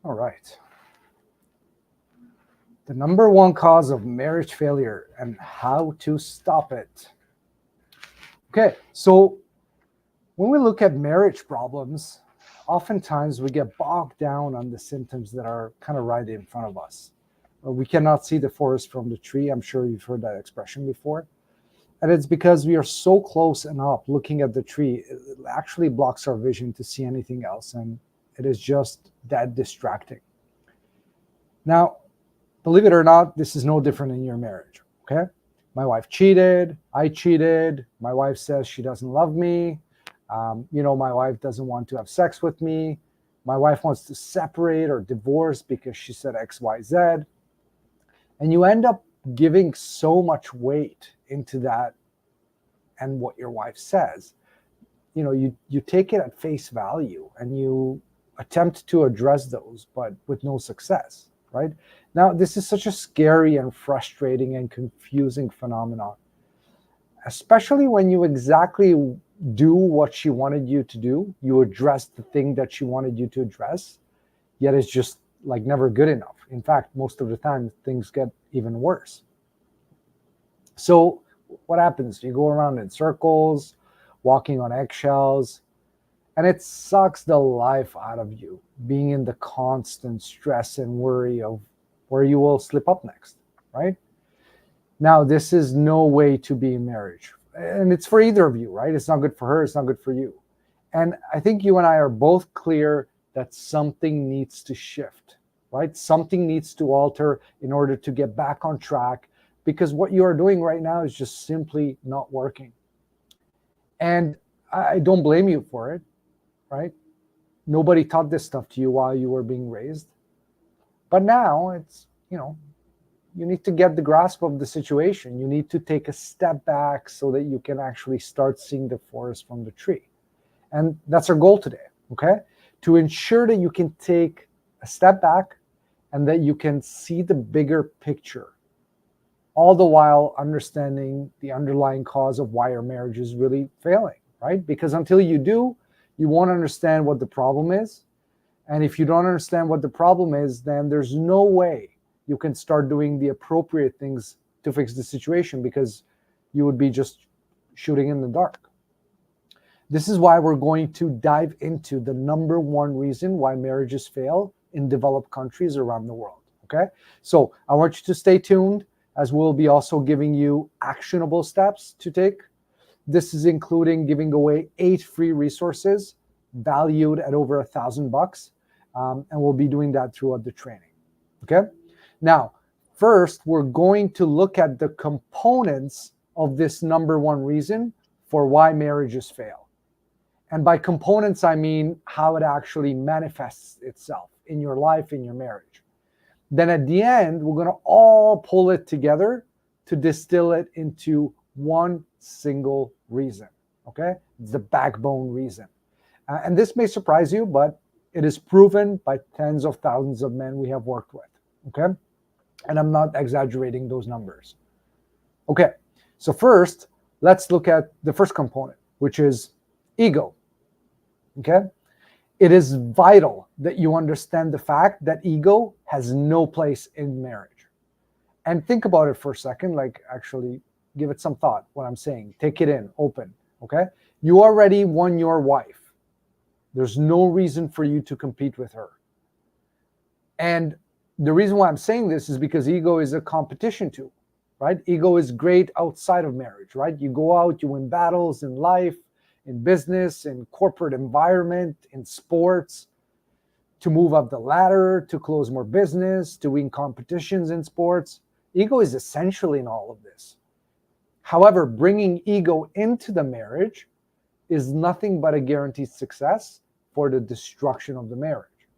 All right. The number one cause of marriage failure and how to stop it. Okay, so when we look at marriage problems, oftentimes we get bogged down on the symptoms that are kind of right in front of us. We cannot see the forest from the tree. I'm sure you've heard that expression before. And it's because we are so close and up looking at the tree, it actually blocks our vision to see anything else. And it is just that distracting. Now, believe it or not, this is no different in your marriage, okay? My wife cheated, I cheated, my wife says she doesn't love me, my wife doesn't want to have sex with me, my wife wants to separate or divorce because she said X, Y, Z. And you end up giving so much weight into that and what your wife says. You take it at face value and you attempt to address those, but with no success. Right? Now, this is such a scary and frustrating and confusing phenomenon, especially when you exactly do what she wanted you to do. You address the thing that she wanted you to address, yet it's just like never good enough. In fact, most of the time, things get even worse. So what happens? You go around in circles, walking on eggshells, and it sucks the life out of you, being in the constant stress and worry of where you will slip up next, right? Now, this is no way to be in marriage. And it's for either of you, right? It's not good for her, it's not good for you. And I think you and I are both clear that something needs to shift, right? Something needs to alter in order to get back on track, because what you are doing right now is just simply not working. And I don't blame you for it. Right? Nobody taught this stuff to you while you were being raised. But now it's, you need to get the grasp of the situation. You need to take a step back so that you can actually start seeing the forest from the tree. And that's our goal today, okay? To ensure that you can take a step back and that you can see the bigger picture, all the while understanding the underlying cause of why your marriage is really failing, right? Because until you do, you won't understand what the problem is. And if you don't understand what the problem is, then there's no way you can start doing the appropriate things to fix the situation, because you would be just shooting in the dark. This is why we're going to dive into the number one reason why marriages fail in developed countries around the world, okay? So I want you to stay tuned, as we'll be also giving you actionable steps to take. This is including giving away 8 free resources valued at over $1,000. And we'll be doing that throughout the training. Okay. Now, first, we're going to look at the components of this number one reason for why marriages fail. And by components, I mean how it actually manifests itself in your life, in your marriage. Then at the end, we're going to all pull it together to distill it into one single reason, okay? It's the backbone reason. And this may surprise you, but it is proven by tens of thousands of men we have worked with, okay? And I'm not exaggerating those numbers. Okay, so first, let's look at the first component, which is ego, okay? It is vital that you understand the fact that ego has no place in marriage. And think about it for a second, like actually give it some thought, what I'm saying. Take it in, open, okay? You already won your wife. There's no reason for you to compete with her. And the reason why I'm saying this is because ego is a competition tool, right? Ego is great outside of marriage, right? You go out, you win battles in life, in business, in corporate environment, in sports, to move up the ladder, to close more business, to win competitions in sports. Ego is essentially in all of this. However, bringing ego into the marriage is nothing but a guaranteed success for the destruction of the marriage.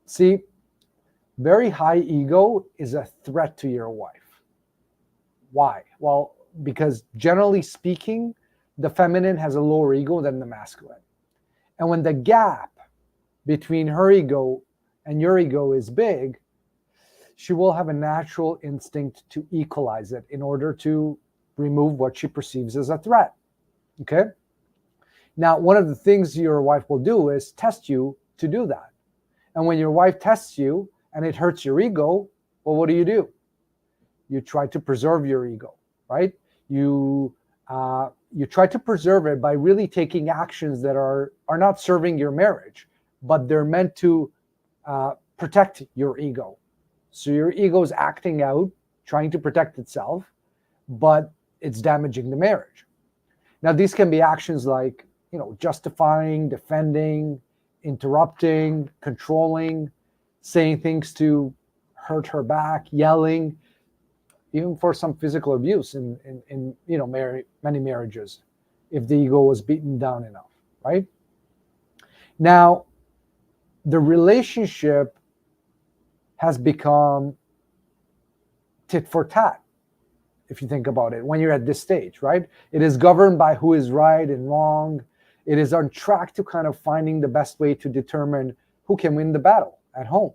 See, very high ego is a threat to your wife. Why? Well, because generally speaking, the feminine has a lower ego than the masculine. And when the gap between her ego and your ego is big, she will have a natural instinct to equalize it in order to remove what she perceives as a threat. Okay? Now, one of the things your wife will do is test you to do that. And when your wife tests you and it hurts your ego, well, what do? You try to preserve your ego, right? You try to preserve it by really taking actions that are not serving your marriage, but they're meant to protect your ego. So your ego is acting out, trying to protect itself, but it's damaging the marriage. Now, these can be actions like, justifying, defending, interrupting, controlling, saying things to hurt her back, yelling, even for some physical abuse in many marriages, if the ego was beaten down enough, right? Now, the relationship has become tit for tat, if you think about it, when you're at this stage, right? It is governed by who is right and wrong. It is on track to kind of finding the best way to determine who can win the battle at home.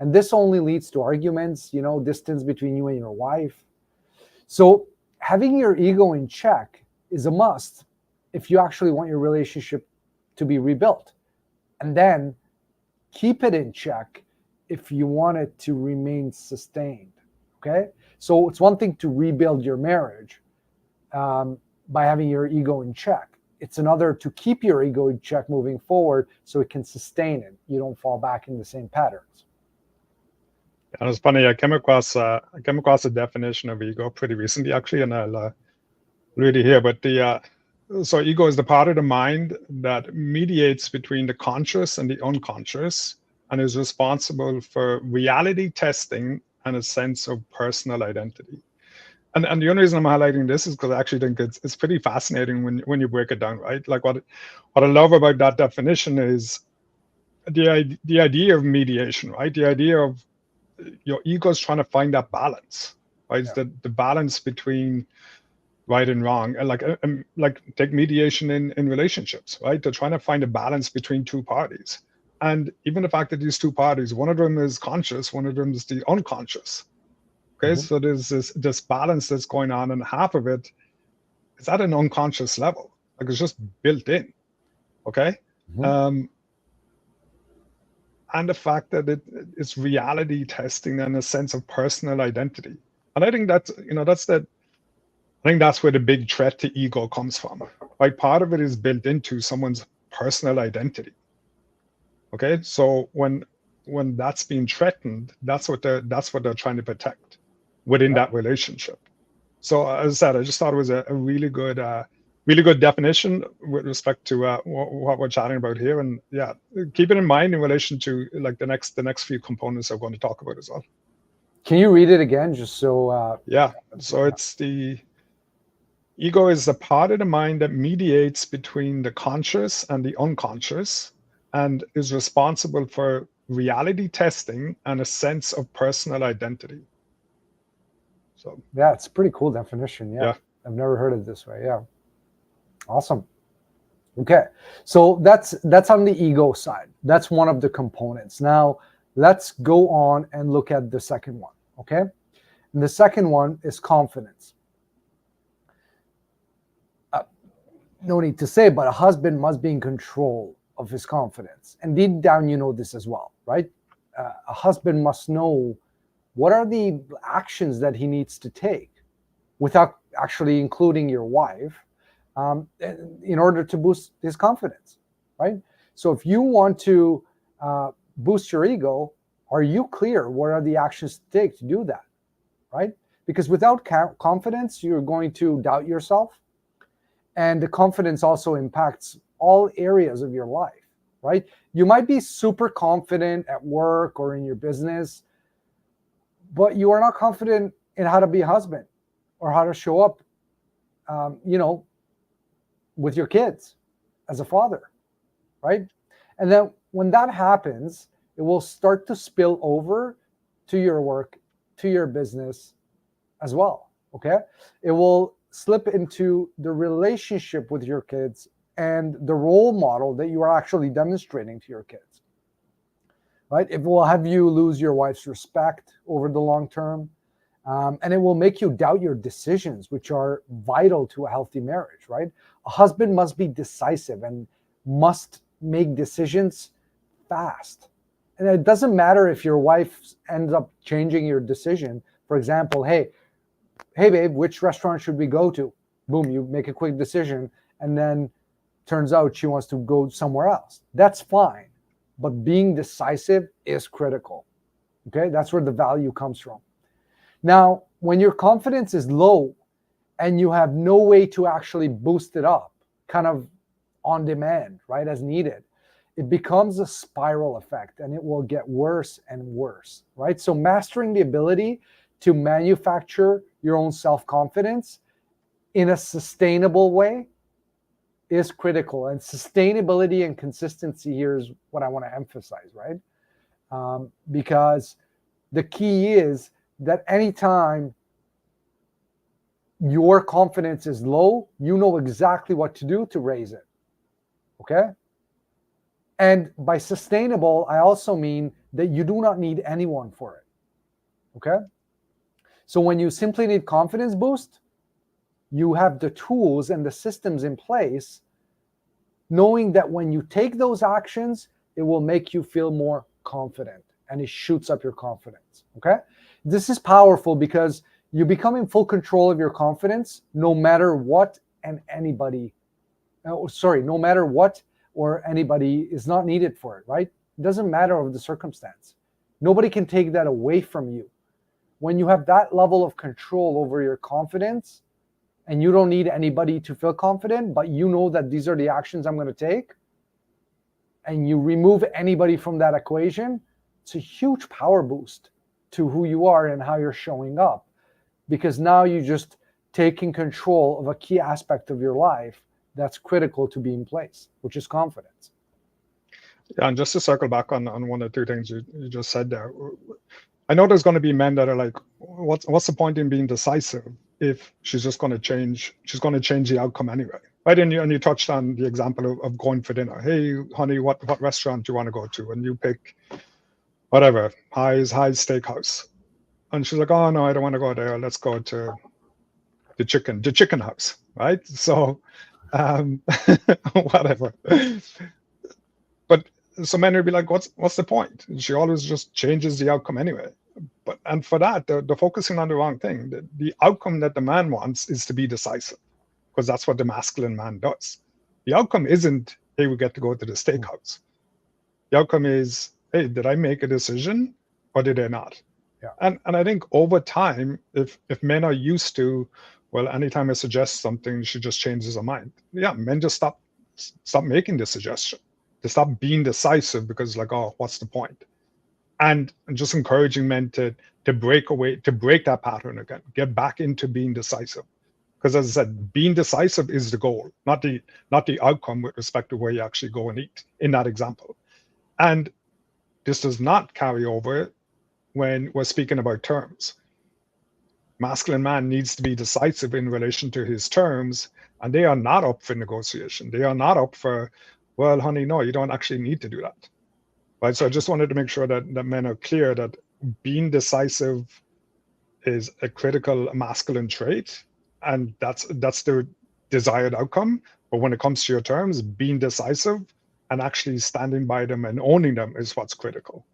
And this only leads to arguments, distance between you and your wife. So having your ego in check is a must if you actually want your relationship to be rebuilt. And then keep it in check if you want it to remain sustained, okay? So it's one thing to rebuild your marriage by having your ego in check. It's another to keep your ego in check moving forward so it can sustain it. You don't fall back in the same patterns. And it's funny, I came across a definition of ego pretty recently, actually, and I'll read it here. But so ego is the part of the mind that mediates between the conscious and the unconscious, and is responsible for reality testing and a sense of personal identity. And the only reason I'm highlighting this is because I actually think it's pretty fascinating when you break it down, right? Like what I love about that definition is the idea of mediation, right? The idea of your ego is trying to find that balance, right? Yeah. The balance between right and wrong, and like take mediation in relationships, right? They're trying to find a balance between two parties, and even the fact that these two parties, one of them is conscious, one of them is the unconscious. Okay, so there's this balance that's going on, and half of it is at an unconscious level, like it's just built in. Okay. And the fact that it's reality testing and a sense of personal identity. And I think that's where the big threat to ego comes from. Right? Part of it is built into someone's personal identity. Okay, so when that's being threatened, that's what they're trying to protect within that relationship. So as I said, I just thought it was a really good definition with respect to what we're chatting about here, and keep it in mind in relation to like the next few components I'm going to talk about as well. Can you read it again, just so? So it's the ego is the part of the mind that mediates between the conscious and the unconscious, and is responsible for reality testing and a sense of personal identity. So it's a pretty cool definition. Yeah. I've never heard it this way. Yeah. Awesome. Okay. So that's on the ego side. That's one of the components. Now let's go on and look at the second one. Okay. And the second one is confidence. No need to say, but a husband must be in control of his confidence. And deep down, you know this as well, right? A husband must know what are the actions that he needs to take without actually including your wife in order to boost his confidence, right? So if you want to boost your ego, are you clear what are the actions to take to do that, right? Because without confidence, you're going to doubt yourself. And the confidence also impacts all areas of your life, right? You might be super confident at work or in your business, but you are not confident in how to be a husband or how to show up, with your kids as a father, right? And then when that happens, it will start to spill over to your work, to your business as well, okay? It will slip into the relationship with your kids and the role model that you are actually demonstrating to your kids, right? It will have you lose your wife's respect over the long term, and it will make you doubt your decisions, which are vital to a healthy marriage, right? A husband must be decisive and must make decisions fast, And it doesn't matter if your wife ends up changing your decision. For example, hey babe, which restaurant should we go to? Boom, you make a quick decision, and then turns out she wants to go somewhere else. That's fine. But being decisive is critical. Okay, that's where the value comes from. Now, when your confidence is low and you have no way to actually boost it up, kind of on demand, right, as needed, it becomes a spiral effect and it will get worse and worse, right? So mastering the ability to manufacture your own self-confidence in a sustainable way is critical. And sustainability and consistency here is what I want to emphasize, right? Because the key is that anytime your confidence is low, you know exactly what to do to raise it, okay? And by sustainable, I also mean that you do not need anyone for it, okay? So when you simply need confidence boost, you have the tools and the systems in place, knowing that when you take those actions, it will make you feel more confident and it shoots up your confidence, okay? This is powerful because you become in full control of your confidence no matter what and anybody, no matter what or anybody is not needed for it, right? It doesn't matter of the circumstance. Nobody can take that away from you. When you have that level of control over your confidence and you don't need anybody to feel confident, but you know that these are the actions I'm going to take, and you remove anybody from that equation, it's a huge power boost to who you are and how you're showing up. Because now you're just taking control of a key aspect of your life that's critical to be in place, which is confidence. Yeah, and just to circle back on one or two things you just said there, I know there's going to be men that are like, what's the point in being decisive if she's just going to change? She's going to change the outcome anyway, right? And you touched on the example of going for dinner. Hey, honey, what restaurant do you want to go to? And you pick whatever, High's Steakhouse. And she's like, oh no, I don't want to go there. Let's go to the chicken house, right? So whatever. But so men would be like, what's the point? She always just changes the outcome anyway. And for that, they're focusing on the wrong thing. The outcome that the man wants is to be decisive, because that's what the masculine man does. The outcome isn't, hey, we get to go to the steakhouse. The outcome is, hey, did I make a decision or did I not? Yeah. And I think over time, if men are used to, well, anytime I suggest something, she just changes her mind. Yeah, men just stop making the suggestion. They stop being decisive because like, oh, what's the point? And just encouraging men to break that pattern again, get back into being decisive. Because as I said, being decisive is the goal, not the outcome with respect to where you actually go and eat in that example. And this does not carry over when we're speaking about terms. Masculine man needs to be decisive in relation to his terms, and they are not up for negotiation. They are not up for, well, honey, no, you don't actually need to do that. Right? So I just wanted to make sure that men are clear that being decisive is a critical masculine trait, and that's the desired outcome. But when it comes to your terms, being decisive and actually standing by them and owning them is what's critical,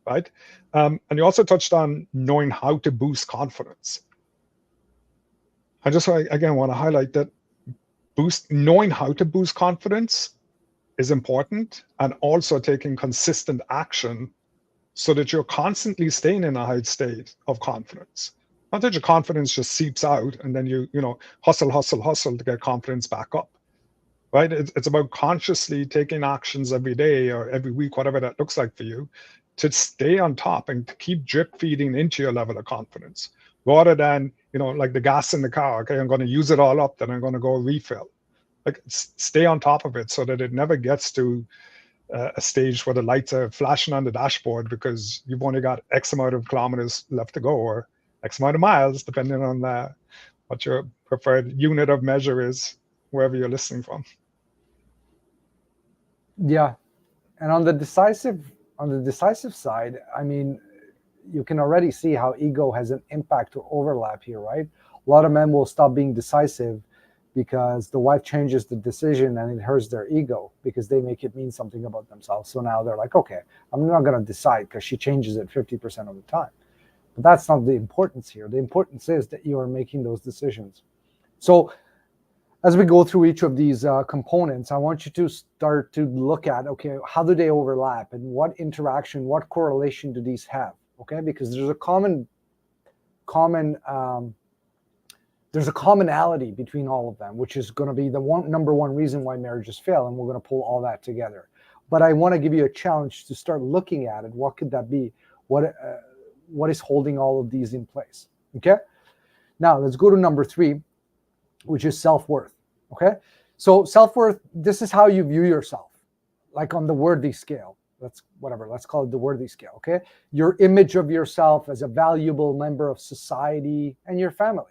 right? And you also touched on knowing how to boost confidence. I just again want to highlight that knowing how to boost confidence is important, and also taking consistent action so that you're constantly staying in a high state of confidence. Not that your confidence just seeps out and then you hustle to get confidence back up, right? It's about consciously taking actions every day or every week, whatever that looks like for you, to stay on top and to keep drip feeding into your level of confidence, rather than, like the gas in the car. Okay, I'm going to use it all up, then I'm going to go refill. Like, stay on top of it so that it never gets to a stage where the lights are flashing on the dashboard because you've only got X amount of kilometers left to go, or X amount of miles, depending on what your preferred unit of measure is, wherever you're listening from. Yeah, and on the decisive side, I mean, you can already see how ego has an impact or overlap here, right? A lot of men will stop being decisive because the wife changes the decision and it hurts their ego because they make it mean something about themselves. So now they're like, okay, I'm not going to decide because she changes it 50% of the time. But that's not the importance here. The importance is that you are making those decisions. So as we go through each of these components, I want you to start to look at, okay, how do they overlap and what interaction, what correlation do these have? Okay, because there's a there's a commonality between all of them, which is going to be the number one reason why marriages fail, and we're going to pull all that together. But I want to give you a challenge to start looking at it. What could that be? What is holding all of these in place? Okay. Now let's go to number 3, which is self-worth. Okay. So self-worth, this is how you view yourself, like on the worthy scale. Let's call it the worthy scale. Okay. Your image of yourself as a valuable member of society and your family.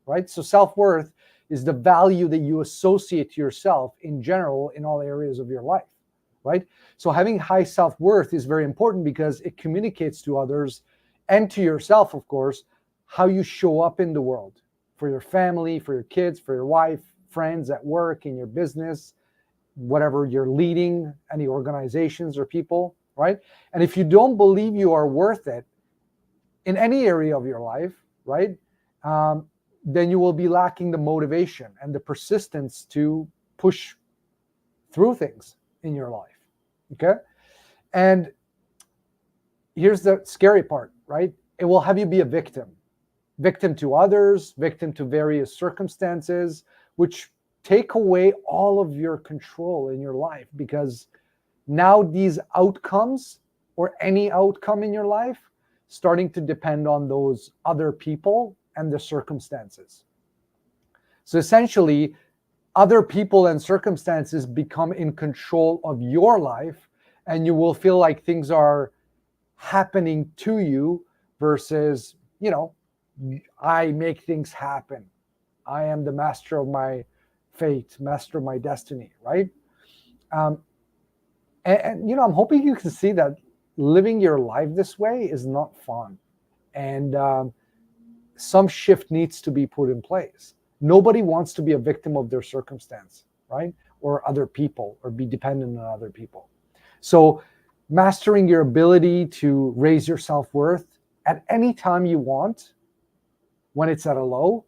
Right? So self-worth is the value that you associate to yourself in general in all areas of your life, right? So having high self-worth is very important because it communicates to others and to yourself, of course, how you show up in the world for your family, for your kids, for your wife, friends at work, in your business, whatever you're leading, any organizations or people, right? And if you don't believe you are worth it in any area of your life, right? Then you will be lacking the motivation and the persistence to push through things in your life. Okay. And here's the scary part, right? It will have you be a victim to others, victim to various circumstances, which take away all of your control in your life, because now these outcomes or any outcome in your life starting to depend on those other people and the circumstances. So essentially, other people and circumstances become in control of your life, and you will feel like things are happening to you versus, I make things happen. I am the master of my fate, master of my destiny, right? And I'm hoping you can see that living your life this way is not fun. And some shift needs to be put in place. Nobody wants to be a victim of their circumstance, right? Or other people, or be dependent on other people. So mastering your ability to raise your self-worth at any time you want, when it's at a low,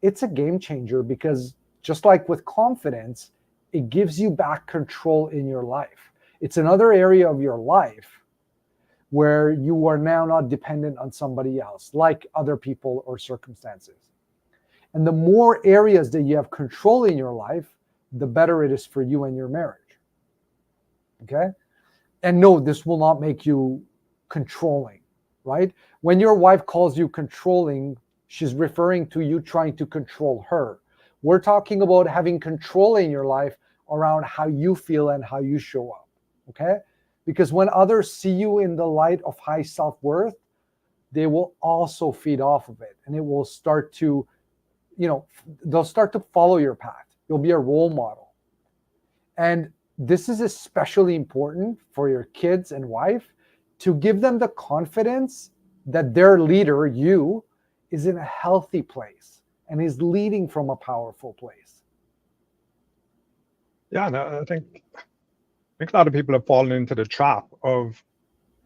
it's a game changer, because just like with confidence, it gives you back control in your life. It's another area of your life where you are now not dependent on somebody else, like other people or circumstances. And the more areas that you have control in your life, the better it is for you and your marriage. Okay? And no, this will not make you controlling, right? When your wife calls you controlling, she's referring to you trying to control her. We're talking about having control in your life around how you feel and how you show up. Okay? Because when others see you in the light of high self-worth, they will also feed off of it. And it will start to, they'll start to follow your path. You'll be a role model. And this is especially important for your kids and wife, to give them the confidence that their leader, you, is in a healthy place and is leading from a powerful place. Yeah, no, I think a lot of people have fallen into the trap of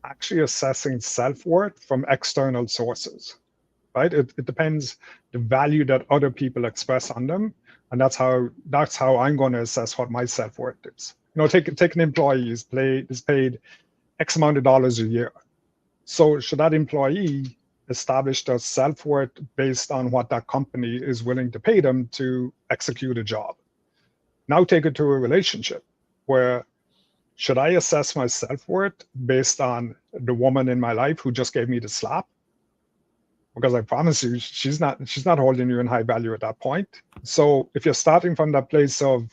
actually assessing self-worth from external sources, right? It depends the value that other people express on them, and that's how I'm going to assess what my self-worth is. Take an employee is paid X amount of dollars a year. So should that employee establish their self-worth based on what that company is willing to pay them to execute a job? Now take it to a relationship where, should I assess my self-worth based on the woman in my life who just gave me the slap? Because I promise you, she's not holding you in high value at that point. So if you're starting from that place of,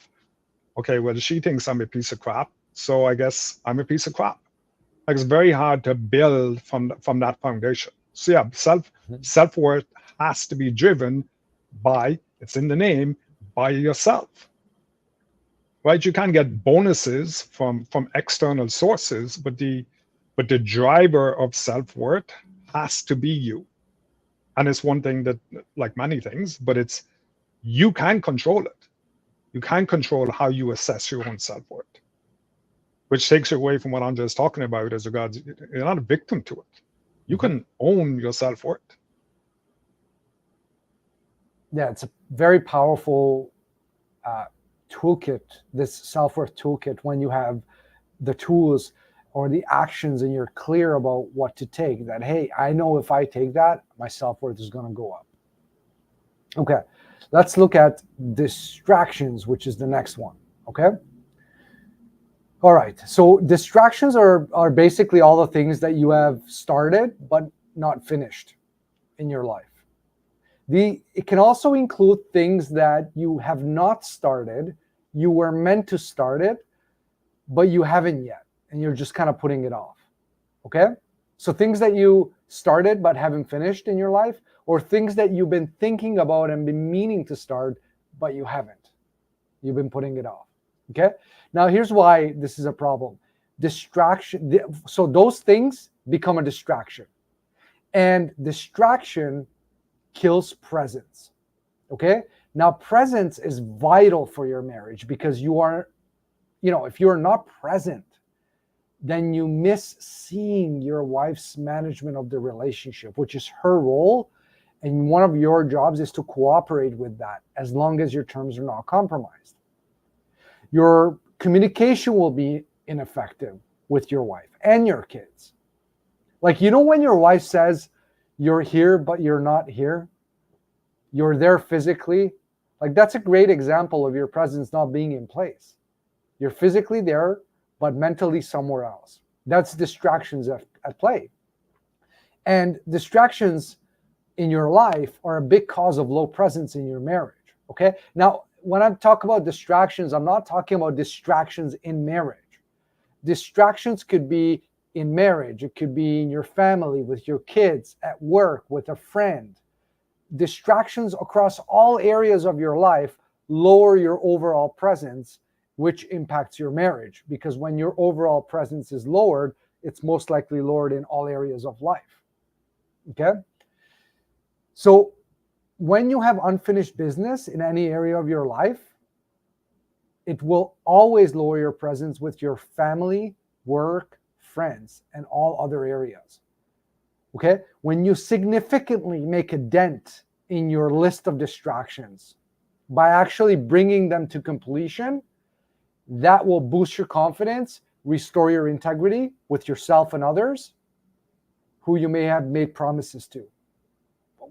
okay, well, she thinks I'm a piece of crap, so I guess I'm a piece of crap. Like, it's very hard to build from that foundation. So yeah, self-worth has to be driven by, it's in the name, by yourself. Right? You can get bonuses from external sources, but the driver of self-worth has to be you. And it's one thing that, like many things, but you can control it. You can control how you assess your own self-worth, which takes you away from what Andre is talking about as regards you're not a victim to it. You can own your self-worth. Yeah, it's a very powerful toolkit, this self-worth toolkit, when you have the tools or the actions and you're clear about what to take, that, hey, I know if I take that, my self-worth is going to go up. Okay, let's look at distractions, which is the next one. Okay. All right, so distractions are basically all the things that you have started but not finished in your life. It can also include things that you have not started, you were meant to start it, but you haven't yet, and you're just kind of putting it off. Okay? So things that you started but haven't finished in your life, or things that you've been thinking about and been meaning to start, but you haven't. You've been putting it off. Okay? Now here's why this is a problem. Distraction. So those things become a distraction. And distraction kills presence. Okay? Now presence is vital for your marriage, because you are, if you're not present, then you miss seeing your wife's management of the relationship, which is her role. And one of your jobs is to cooperate with that, as long as your terms are not compromised. Your communication will be ineffective with your wife and your kids. Like, when your wife says, you're here, but you're not here, you're there physically, like, that's a great example of your presence not being in place. You're physically there, but mentally somewhere else. That's distractions at play. And distractions in your life are a big cause of low presence in your marriage. Okay. Now, when I talk about distractions, I'm not talking about distractions in marriage. Distractions could be in marriage. It could be in your family, with your kids, at work, with a friend. Distractions across all areas of your life lower your overall presence, which impacts your marriage, because when your overall presence is lowered, it's most likely lowered in all areas of life. Okay? So when you have unfinished business in any area of your life, it will always lower your presence with your family, work, friends, and all other areas. Okay? When you significantly make a dent in your list of distractions by actually bringing them to completion, that will boost your confidence, restore your integrity with yourself and others who you may have made promises to.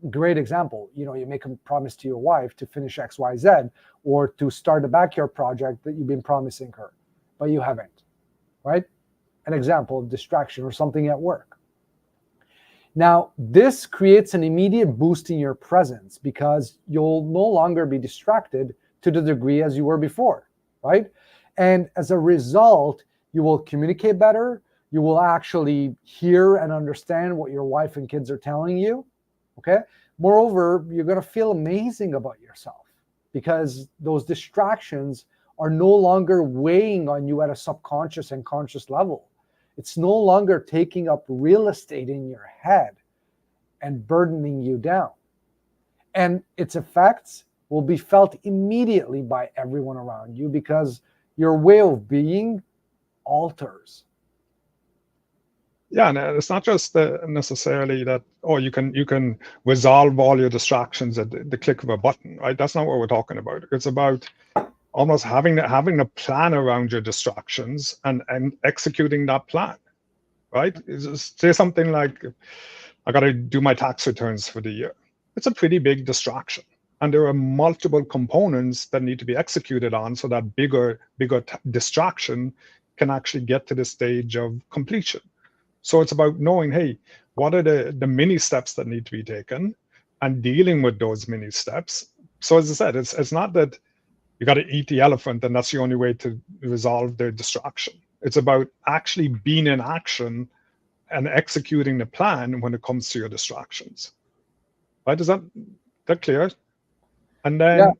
Great example, you make a promise to your wife to finish XYZ, or to start a backyard project that you've been promising her, but you haven't, right? An example of distraction, or something at work. Now, this creates an immediate boost in your presence, because you'll no longer be distracted to the degree as you were before, right? And as a result, you will communicate better. You will actually hear and understand what your wife and kids are telling you. Okay. Moreover, you're going to feel amazing about yourself, because those distractions are no longer weighing on you at a subconscious and conscious level. It's no longer taking up real estate in your head and burdening you down. And its effects will be felt immediately by everyone around you, because your way of being alters. Yeah, and it's not just necessarily that, you can resolve all your distractions at the click of a button, right? That's not what we're talking about. It's about almost having a plan around your distractions and executing that plan, right? Say something like, I got to do my tax returns for the year. It's a pretty big distraction, and there are multiple components that need to be executed on, so that bigger distraction can actually get to the stage of completion. So it's about knowing, hey, what are the mini steps that need to be taken, and dealing with those mini steps. So as I said, it's not that you got to eat the elephant and that's the only way to resolve the distraction. It's about actually being in action and executing the plan when it comes to your distractions. Right? Is that clear? And then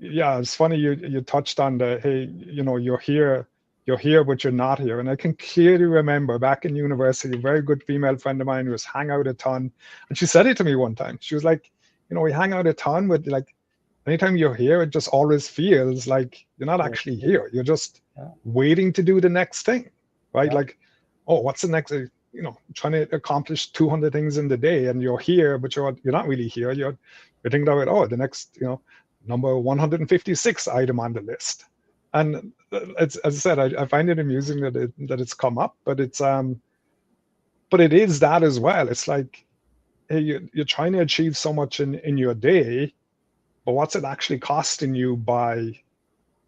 it's funny you touched on the, hey, you're here but you're not here. And I can clearly remember back in university, a very good female friend of mine who was hang out a ton, and she said it to me one time. She was like, we hang out a ton, but like, anytime you're here, it just always feels like you're not actually here. You're just waiting to do the next thing, right? Like, oh, what's the next? Trying to accomplish 200 things in the day, and you're here, but you're not really here. You're thinking about, oh, the next, number 156 item on the list. And it's, as I said, I find it amusing that it's come up, but it is that as well. It's like, hey, you're trying to achieve so much in your day, but what's it actually costing you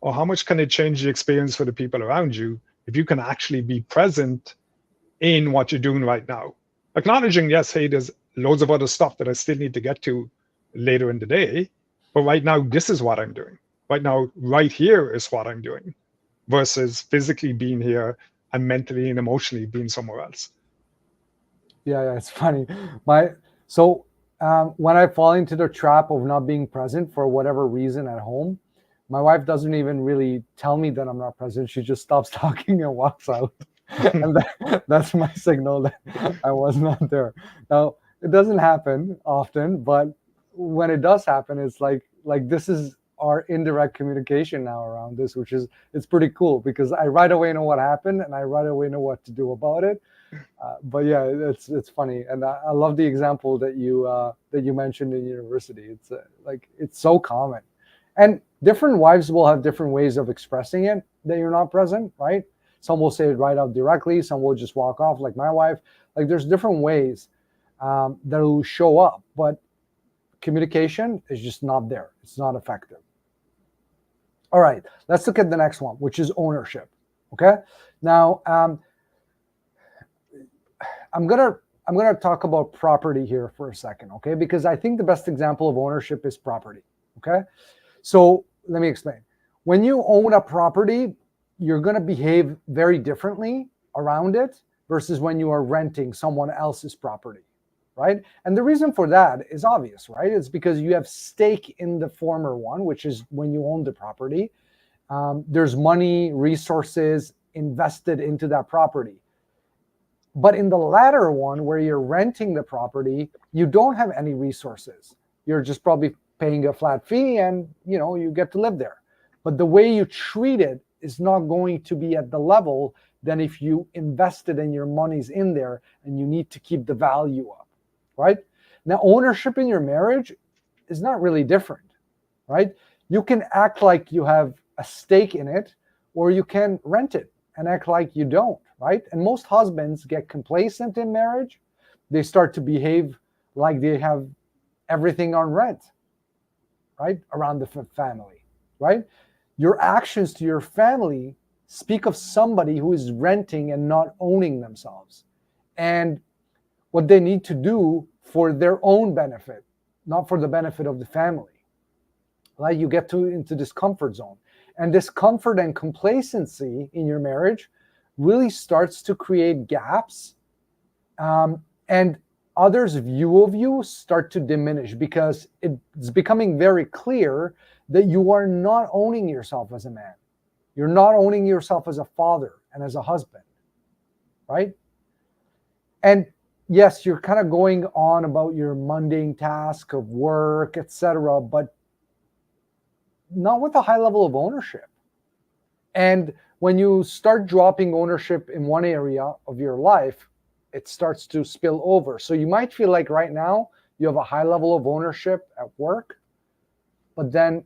or how much can it change the experience for the people around you if you can actually be present in what you're doing right now? Acknowledging, yes, hey, there's loads of other stuff that I still need to get to later in the day, but right now, this is what I'm doing. Right now, right here is what I'm doing, versus physically being here and mentally and emotionally being somewhere else. Yeah, it's funny. When I fall into the trap of not being present for whatever reason at home, my wife doesn't even really tell me that I'm not present. She just stops talking and walks out. And that's my signal that I was not there. Now, it doesn't happen often, but when it does happen, it's like this is our indirect communication now around this, which is, it's pretty cool because I right away know what happened and I right away know what to do about it. But yeah, it's funny, and I love the example that you mentioned in university. It's it's so common, and different wives will have different ways of expressing it that you're not present, right? Some will say it right out directly. Some will just walk off, like my wife. Like there's different ways that will show up, but communication is just not there. It's not effective. All right, let's look at the next one, which is ownership. Okay, now I'm gonna talk about property here for a second, okay? Because I think the best example of ownership is property. Okay, so let me explain. When you own a property, you're gonna behave very differently around it versus when you are renting someone else's property, right? And the reason for that is obvious, right? It's because you have stake in the former one, which is when you own the property. There's money, resources invested into that property. But in the latter one, where you're renting the property, you don't have any resources. You're just probably paying a flat fee and you get to live there. But the way you treat it is not going to be at the level than if you invested and your money's in there and you need to keep the value up, right? Now, ownership in your marriage is not really different, right? You can act like you have a stake in it, or you can rent it and act like you don't, right? And most husbands get complacent in marriage. They start to behave like they have everything on rent, right? Around the family, right? Your actions to your family speak of somebody who is renting and not owning themselves, and what they need to do for their own benefit, not for the benefit of the family. Right? You get into this comfort zone. And this comfort and complacency in your marriage really starts to create gaps, and others' view of you start to diminish because it's becoming very clear that you are not owning yourself as a man. You're not owning yourself as a father and as a husband, right? And yes, you're kind of going on about your mundane task of work, etc., but not with a high level of ownership. And when you start dropping ownership in one area of your life, it starts to spill over. So you might feel like right now you have a high level of ownership at work, but then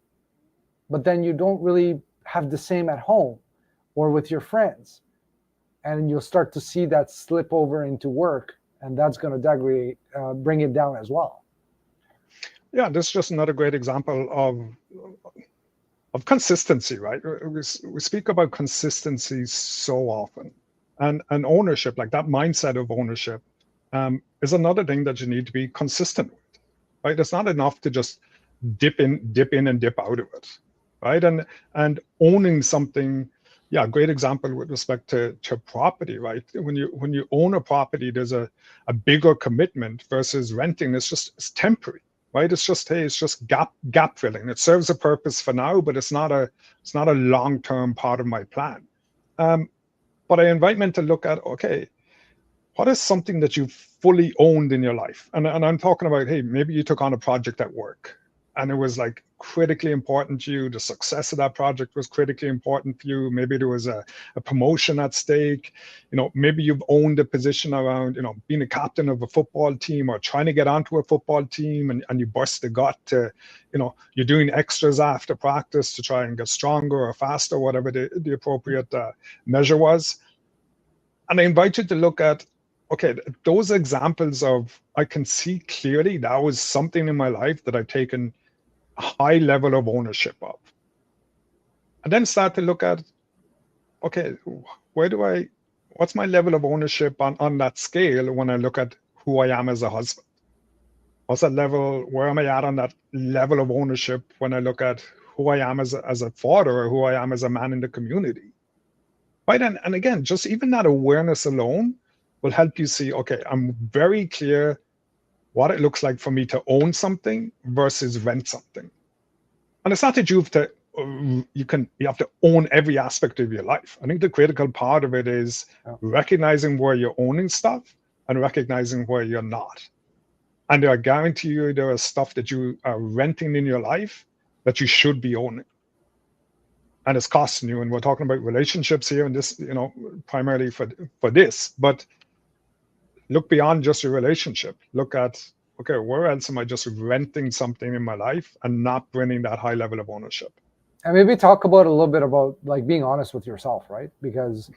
you don't really have the same at home or with your friends. And you'll start to see that slip over into work, and that's going to bring it down as well. Yeah, this is just another great example of consistency, right? We speak about consistency so often, and ownership, like that mindset of ownership, is another thing that you need to be consistent with, right? It's not enough to just dip in and dip out of it, right? And owning something, yeah, great example with respect to property, right? When you own a property, there's a bigger commitment versus renting. It's temporary, right? It's just gap filling. It serves a purpose for now, but it's not a long-term part of my plan. But I invite men to look at, okay, what is something that you fully owned in your life? And I'm talking about, hey, maybe you took on a project at work, and it was like critically important to you. The success of that project was critically important for you. Maybe there was a promotion at stake. Maybe you've owned a position around, being a captain of a football team or trying to get onto a football team, and you burst the gut to, you're doing extras after practice to try and get stronger or faster, whatever the appropriate measure was. And I invite you to look at, okay, those examples of, I can see clearly that was something in my life that I've taken a high level of ownership of. And then start to look at, okay, what's my level of ownership on that scale when I look at who I am as a husband? What's that level, where am I at on that level of ownership when I look at who I am as a father, or who I am as a man in the community? Right, and again, just even that awareness alone will help you see, okay, I'm very clear what it looks like for me to own something versus rent something. And it's not that you have to own every aspect of your life. I think the critical part of it is recognizing where you're owning stuff and recognizing where you're not. And I guarantee you there is stuff that you are renting in your life that you should be owning. And it's costing you. And we're talking about relationships here, and this, primarily for this. But look beyond just your relationship. Look at, okay, where else am I just renting something in my life and not bringing that high level of ownership? And maybe talk about a little bit about like being honest with yourself, right? Because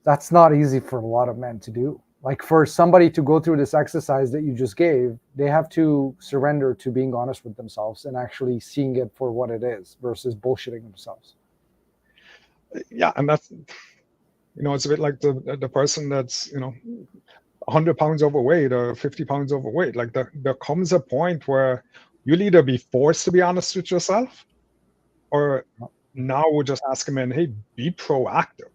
that's not easy for a lot of men to do. Like for somebody to go through this exercise that you just gave, they have to surrender to being honest with themselves and actually seeing it for what it is versus bullshitting themselves. Yeah, and that's, it's a bit like the person that's, 100 pounds overweight or 50 pounds overweight. Like there comes a point where you'll either be forced to be honest with yourself, or now we're just asking men, hey, be proactive.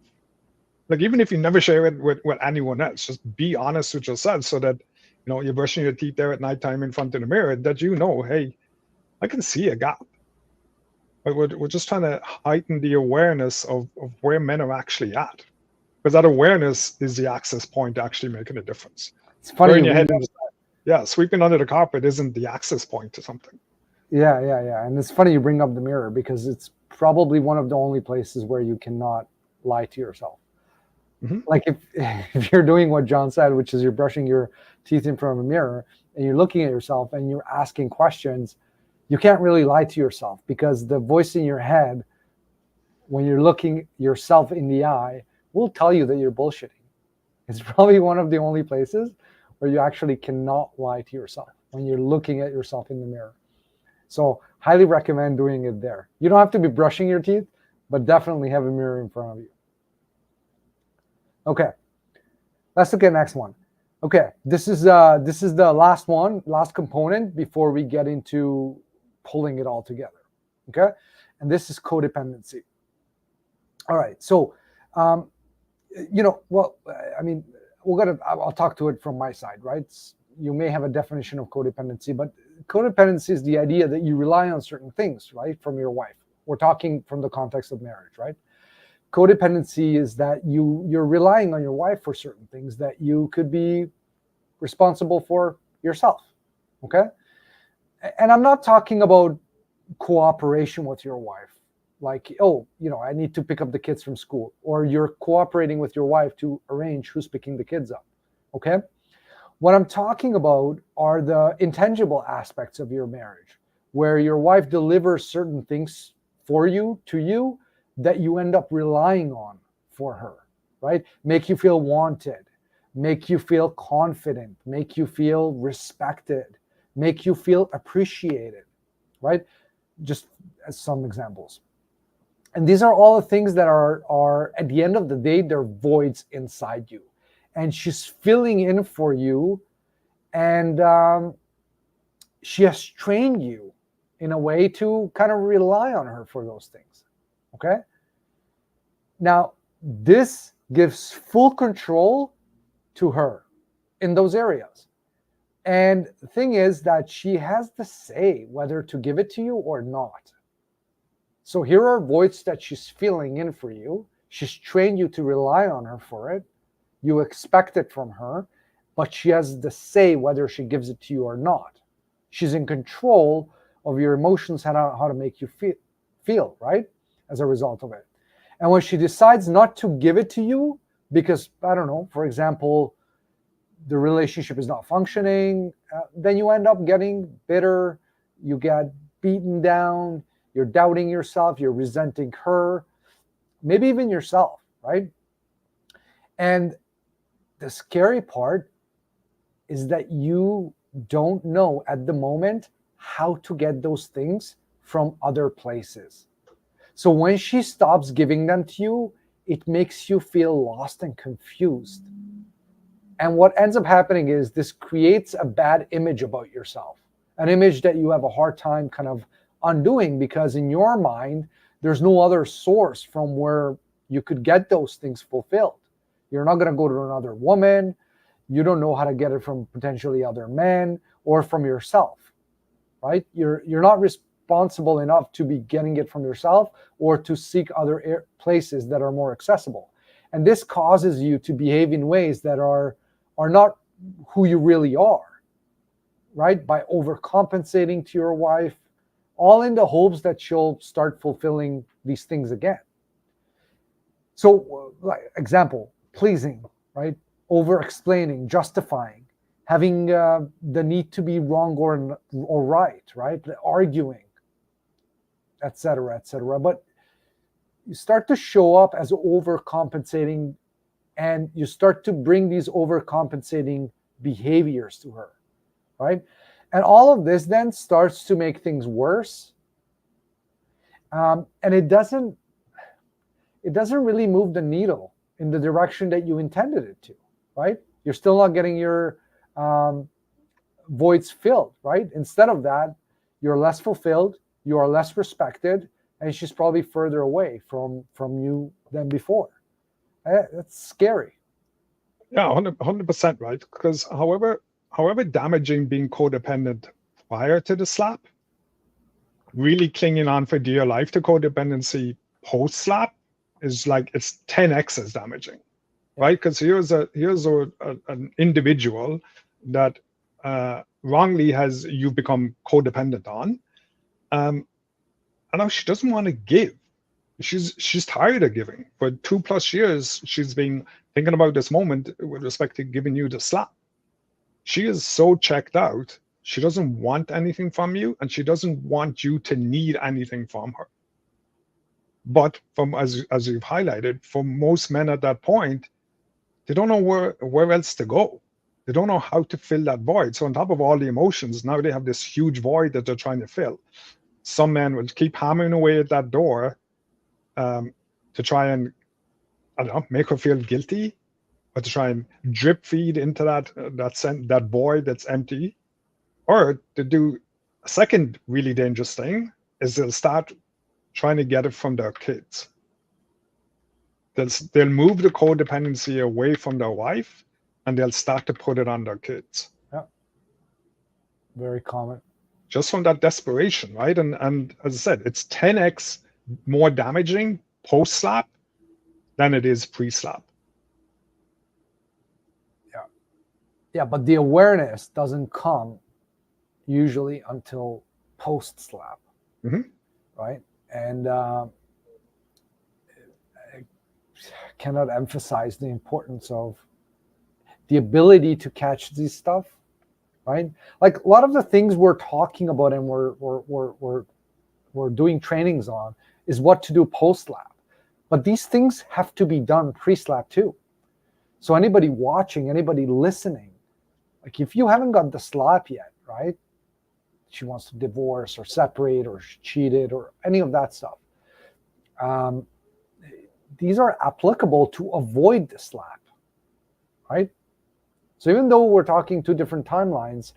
Like even if you never share it with anyone else, just be honest with yourself, so that you're brushing your teeth there at nighttime in front of the mirror, that hey, I can see a gap. But we're just trying to heighten the awareness of where men are actually at, because that awareness is the access point to actually making a difference. It's funny. Sweeping under the carpet isn't the access point to something. Yeah. And it's funny you bring up the mirror, because it's probably one of the only places where you cannot lie to yourself. Mm-hmm. Like if you're doing what John said, which is you're brushing your teeth in front of a mirror and you're looking at yourself and you're asking questions, you can't really lie to yourself, because the voice in your head, when you're looking yourself in the eye, will tell you that you're bullshitting. It's probably one of the only places where you actually cannot lie to yourself, when you're looking at yourself in the mirror. So highly recommend doing it there. You don't have to be brushing your teeth, but definitely have a mirror in front of you. Okay, let's look at the next one. Okay, this is the last component before we get into pulling it all together. Okay, and this is codependency. All right, so I'll talk to it from my side, right? You may have a definition of codependency, but codependency is the idea that you rely on certain things, right, from your wife. We're talking from the context of marriage, right? Codependency is that you're relying on your wife for certain things that you could be responsible for yourself, okay? And I'm not talking about cooperation with your wife, like, I need to pick up the kids from school, or you're cooperating with your wife to arrange who's picking the kids up, okay? What I'm talking about are the intangible aspects of your marriage, where your wife delivers certain things for you, to you, that you end up relying on for her, right? Make you feel wanted, make you feel confident, make you feel respected, make you feel appreciated, right? Just as some examples. And these are all the things that are at the end of the day, they're voids inside you. And she's filling in for you, and she has trained you in a way to kind of rely on her for those things. Okay. Now, this gives full control to her in those areas. And the thing is that she has the say whether to give it to you or not. So here are voids that she's filling in for you. She's trained you to rely on her for it. You expect it from her, but she has the say whether she gives it to you or not. She's in control of your emotions and how to make you feel, right? As a result of it. And when she decides not to give it to you because, I don't know, for example, the relationship is not functioning, then you end up getting bitter, you get beaten down, you're doubting yourself, you're resenting her, maybe even yourself, right? And the scary part is that you don't know at the moment how to get those things from other places. So when she stops giving them to you, it makes you feel lost and confused. And what ends up happening is this creates a bad image about yourself, an image that you have a hard time kind of undoing, because in your mind, there's no other source from where you could get those things fulfilled. You're not going to go to another woman. You don't know how to get it from potentially other men or from yourself, right? You're not responsible enough to be getting it from yourself or to seek other places that are more accessible. And this causes you to behave in ways that are not who you really are, right? By overcompensating to your wife, all in the hopes that she'll start fulfilling these things again. So, like example, pleasing, right? Over explaining, justifying, having the need to be wrong or right, right? Arguing, etc., etc. But you start to show up as overcompensating, and you start to bring these overcompensating behaviors to her, right? And all of this then starts to make things worse. And it doesn't really move the needle in the direction that you intended it to, right? You're still not getting your voids filled, right? Instead of that, you're less fulfilled, you are less respected, and she's probably further away from you than before. That's scary. Yeah, 100%, right? Because however damaging being codependent prior to the slap, really clinging on for dear life to codependency post slap is like it's 10x as damaging, right? Because here's an individual that wrongly you've become codependent on, and now she doesn't want to give. She's tired of giving. For 2+ years, she's been thinking about this moment with respect to giving you the slap. She is so checked out. She doesn't want anything from you, and she doesn't want you to need anything from her. But as you've highlighted, for most men at that point, they don't know where else to go. They don't know how to fill that void. So on top of all the emotions, now they have this huge void that they're trying to fill. Some men will keep hammering away at that door to try and, I don't know, make her feel guilty, or to try and drip feed into that void that's empty. Or to do a second really dangerous thing is they'll start trying to get it from their kids. They'll move the codependency away from their wife, and they'll start to put it on their kids. Yeah, very common. Just from that desperation, right? And as I said, it's 10x more damaging post-slap than it is pre-slap. Yeah, but the awareness doesn't come usually until post-slap, right? And I cannot emphasize the importance of the ability to catch this stuff, right? Like a lot of the things we're talking about and we're doing trainings on is what to do post-slap. But these things have to be done pre-slap too. So anybody watching, anybody listening, like if you haven't got the slap yet, right? She wants to divorce or separate or she cheated or any of that stuff. These are applicable to avoid the slap, right? So even though we're talking two different timelines,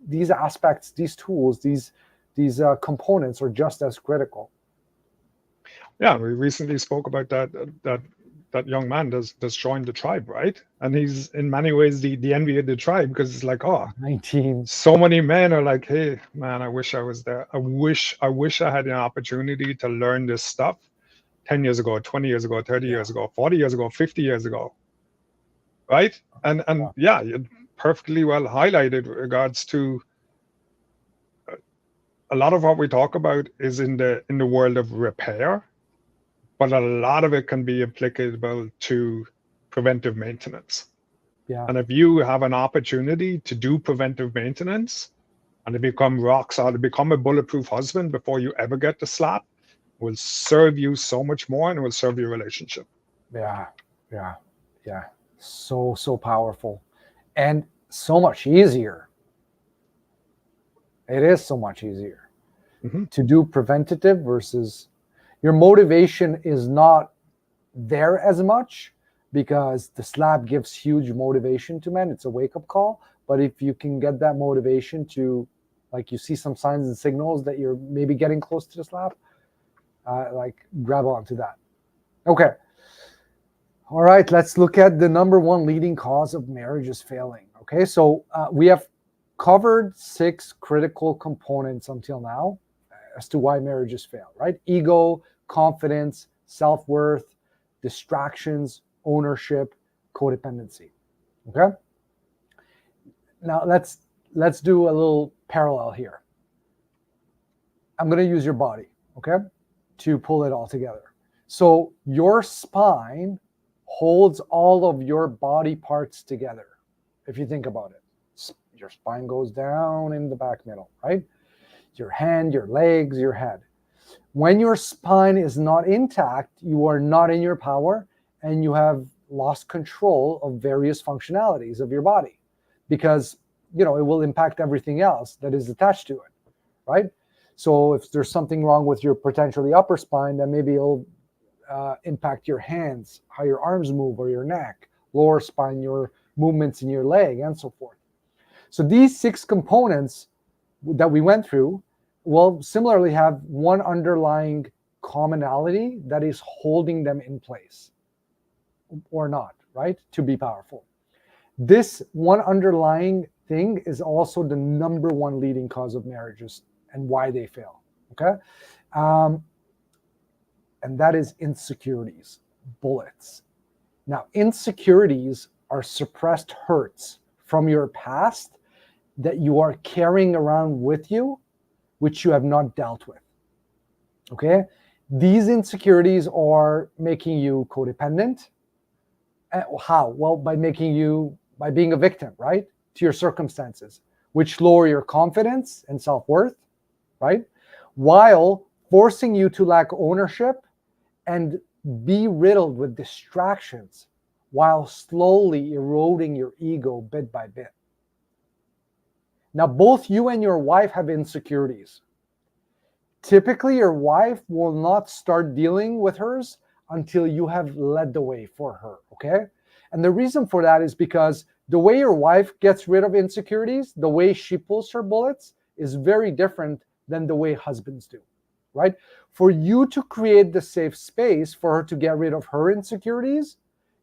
these aspects, these tools, these components are just as critical. Yeah, we recently spoke about that young man that's joined the tribe, right? And he's in many ways the envy of the tribe, because it's like, 19. So many men are like, hey, man, I wish I was there. I wish I had an opportunity to learn this stuff 10 years ago, 20 years ago, 30 years ago, 40 years ago, 50 years ago, right? And yeah, you perfectly well highlighted regards to a lot of what we talk about is in the world of repair, but a lot of it can be applicable to preventive maintenance. Yeah. And if you have an opportunity to do preventive maintenance and to become rock solid, become a bulletproof husband before you ever get the slap, will serve you so much more and will serve your relationship. Yeah. So powerful and so much easier. It is so much easier to do preventative versus your motivation is not there as much, because the slap gives huge motivation to men. It's a wake-up call. But if you can get that motivation to, like, you see some signs and signals that you're maybe getting close to the slap, like, grab onto that. Okay. All right, let's look at the number one leading cause of marriages failing. Okay, so we have covered 6 critical components until now as to why marriages fail, right? Ego, confidence, self-worth, distractions, ownership, codependency. Okay. Now let's do a little parallel here. I'm going to use your body, okay, to pull it all together. So your spine holds all of your body parts together. If you think about it, your spine goes down in the back middle, right? Your hand, your legs, your head. When your spine is not intact, you are not in your power and you have lost control of various functionalities of your body, because, you know, it will impact everything else that is attached to it, right? So if there's something wrong with your potentially upper spine, then maybe it'll impact your hands, how your arms move, or your neck, lower spine, your movements in your leg, and so forth. So these 6 components that we went through will similarly have one underlying commonality that is holding them in place or not, right? To be powerful. This one underlying thing is also the number one leading cause of marriages and why they fail, okay? And that is insecurities, bullets. Now, insecurities are suppressed hurts from your past that you are carrying around with you, which you have not dealt with, okay? These insecurities are making you codependent. How? Well, by being a victim, right, to your circumstances, which lower your confidence and self-worth, right? While forcing you to lack ownership and be riddled with distractions, while slowly eroding your ego bit by bit. Now, both you and your wife have insecurities. Typically, your wife will not start dealing with hers until you have led the way for her, okay? And the reason for that is because the way your wife gets rid of insecurities, the way she pulls her bullets, is very different than the way husbands do, right? For you to create the safe space for her to get rid of her insecurities,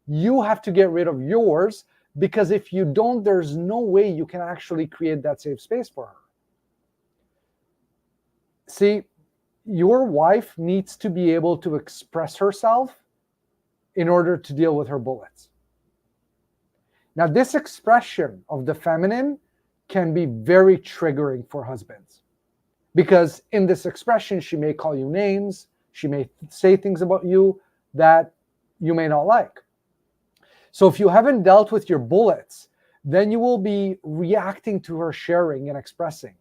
you have to get rid of yours, because if you don't, there's no way you can actually create that safe space for her. See, your wife needs to be able to express herself in order to deal with her bullets. Now, this expression of the feminine can be very triggering for husbands, because in this expression, she may call you names, she may say things about you that you may not like. So if you haven't dealt with your bullets, then you will be reacting to her sharing and expressing,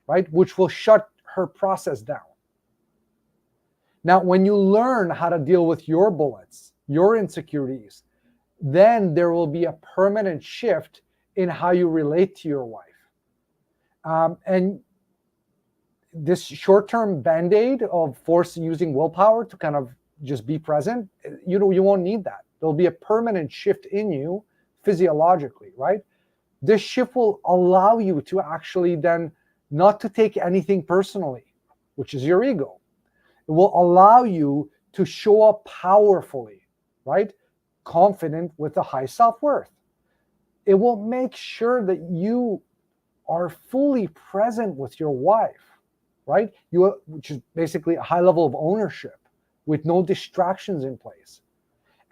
right? Which will shut her process down. Now, when you learn how to deal with your bullets, your insecurities, then there will be a permanent shift in how you relate to your wife. And this short-term band-aid of using willpower to kind of just be present, you won't need that. There'll be a permanent shift in you physiologically, right? This shift will allow you to actually then not to take anything personally, which is your ego. It will allow you to show up powerfully, right? Confident with a high self-worth. It will make sure that you are fully present with your wife, right? Which is basically a high level of ownership with no distractions in place.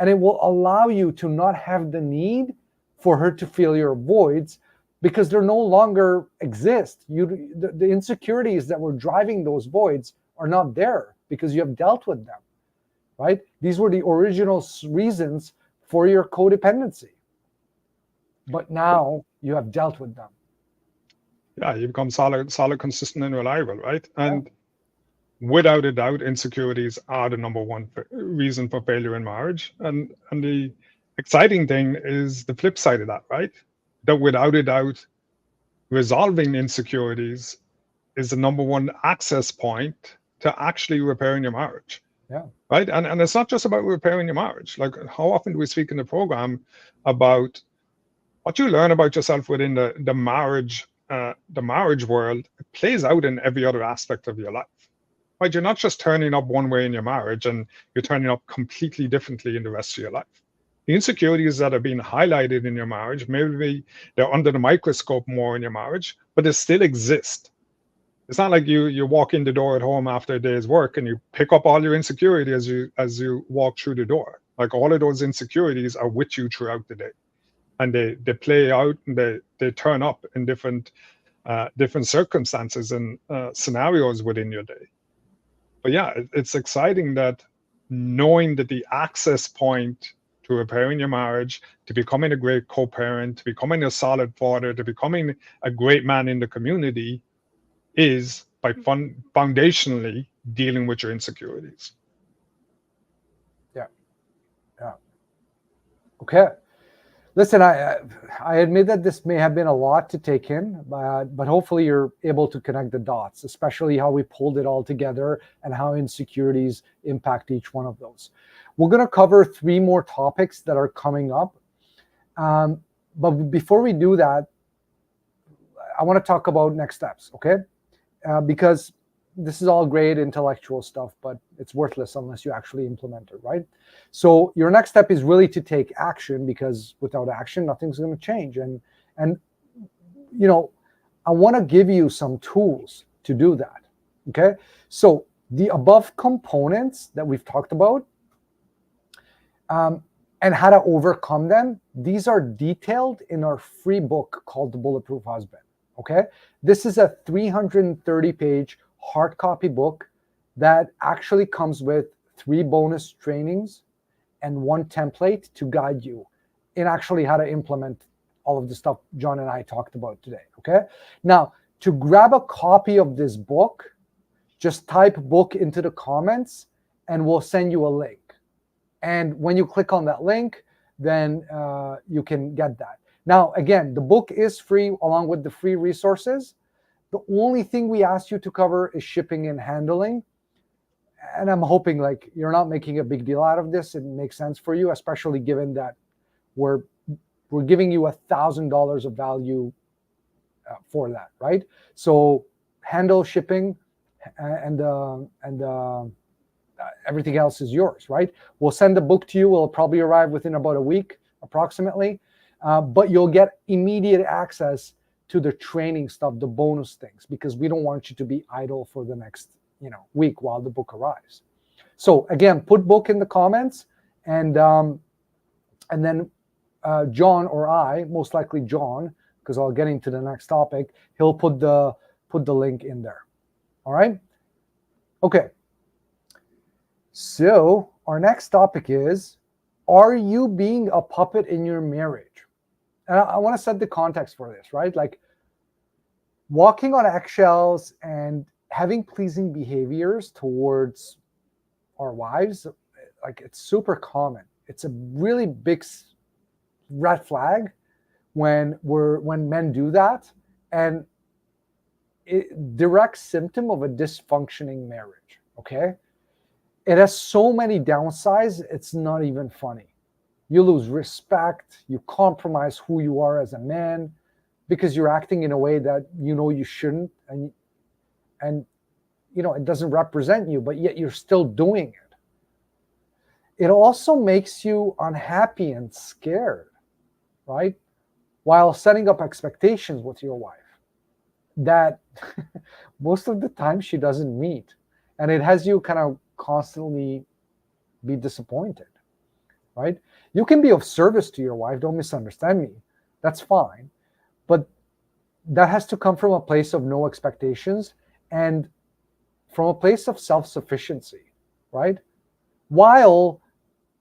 And it will allow you to not have the need for her to fill your voids, because they no longer exist. The insecurities that were driving those voids are not there because you have dealt with them, right? These were the original reasons for your codependency, but now you have dealt with them. Yeah, you become solid, consistent, and reliable, right? And without a doubt, insecurities are the number one reason for failure in marriage. And the exciting thing is the flip side of that, right? That without a doubt, resolving insecurities is the number one access point to actually repairing your marriage. Yeah. Right. And it's not just about repairing your marriage. Like, how often do we speak in the program about what you learn about yourself within the marriage world? It plays out in every other aspect of your life. Right? You're not just turning up one way in your marriage and you're turning up completely differently in the rest of your life. The insecurities that are being highlighted in your marriage, maybe they're under the microscope more in your marriage, but they still exist. It's not like you walk in the door at home after a day's work and you pick up all your insecurity as you walk through the door. Like, all of those insecurities are with you throughout the day, and they play out and they turn up in different circumstances and scenarios within your day. But yeah, it's exciting that knowing that the access point to repairing your marriage, to becoming a great co-parent, to becoming a solid father, to becoming a great man in the community, is by foundationally dealing with your insecurities. Yeah. Okay. Listen, I admit that this may have been a lot to take in, but hopefully you're able to connect the dots, especially how we pulled it all together and how insecurities impact each one of those. We're going to cover 3 more topics that are coming up. But before we do that, I want to talk about next steps, okay? Because this is all great intellectual stuff, but it's worthless unless you actually implement it, right? So your next step is really to take action, because without action, nothing's going to change. And you know, I want to give you some tools to do that, okay? So the above components that we've talked about and how to overcome them, these are detailed in our free book called The Bulletproof Husband, okay? This is a 330-page hard copy book that actually comes with 3 bonus trainings and 1 template to guide you in actually how to implement all of the stuff John and I talked about today, okay? Now, to grab a copy of this book, just type book into the comments and we'll send you a link. And when you click on that link, then you can get that. Now, again, the book is free along with the free resources. The only thing we asked you to cover is shipping and handling. And I'm hoping like you're not making a big deal out of this. It makes sense for you, especially given that we're giving you $1,000 of value for that, right? So handle shipping and everything else is yours, right? We'll send the book to you. It'll probably arrive within about a week, approximately. But you'll get immediate access to the training stuff, the bonus things, because we don't want you to be idle for the next, week while the book arrives. So again, put book in the comments, and then John or I, most likely John, because I'll get into the next topic, he'll put the link in there. All right. Okay. So our next topic is, are you being a puppet in your marriage? And I want to set the context for this, right? Like, walking on eggshells and having pleasing behaviors towards our wives, like, it's super common. It's a really big red flag when men do that, and it direct symptom of a dysfunctioning marriage, okay? It has so many downsides, it's not even funny. You lose respect, you compromise who you are as a man because you're acting in a way that you shouldn't, and it doesn't represent you, but yet you're still doing it. It also makes you unhappy and scared, right? While setting up expectations with your wife that most of the time she doesn't meet. And it has you kind of constantly be disappointed, right? You can be of service to your wife, don't misunderstand me. That's fine. But that has to come from a place of no expectations and from a place of self-sufficiency, right? While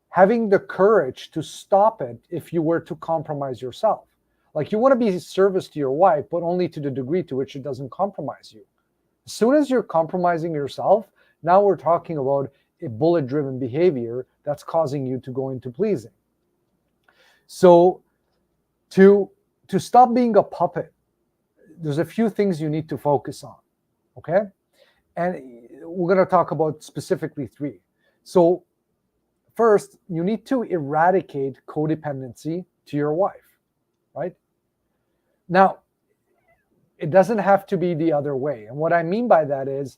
having the courage to stop it if you were to compromise yourself. Like, you want to be of service to your wife, but only to the degree to which it doesn't compromise you. As soon as you're compromising yourself, now we're talking about a bullet-driven behavior that's causing you to go into pleasing. So to stop being a puppet, there's a few things you need to focus on, okay? And we're going to talk about specifically 3. So first, you need to eradicate codependency to your wife, right? Now, it doesn't have to be the other way. And what I mean by that is,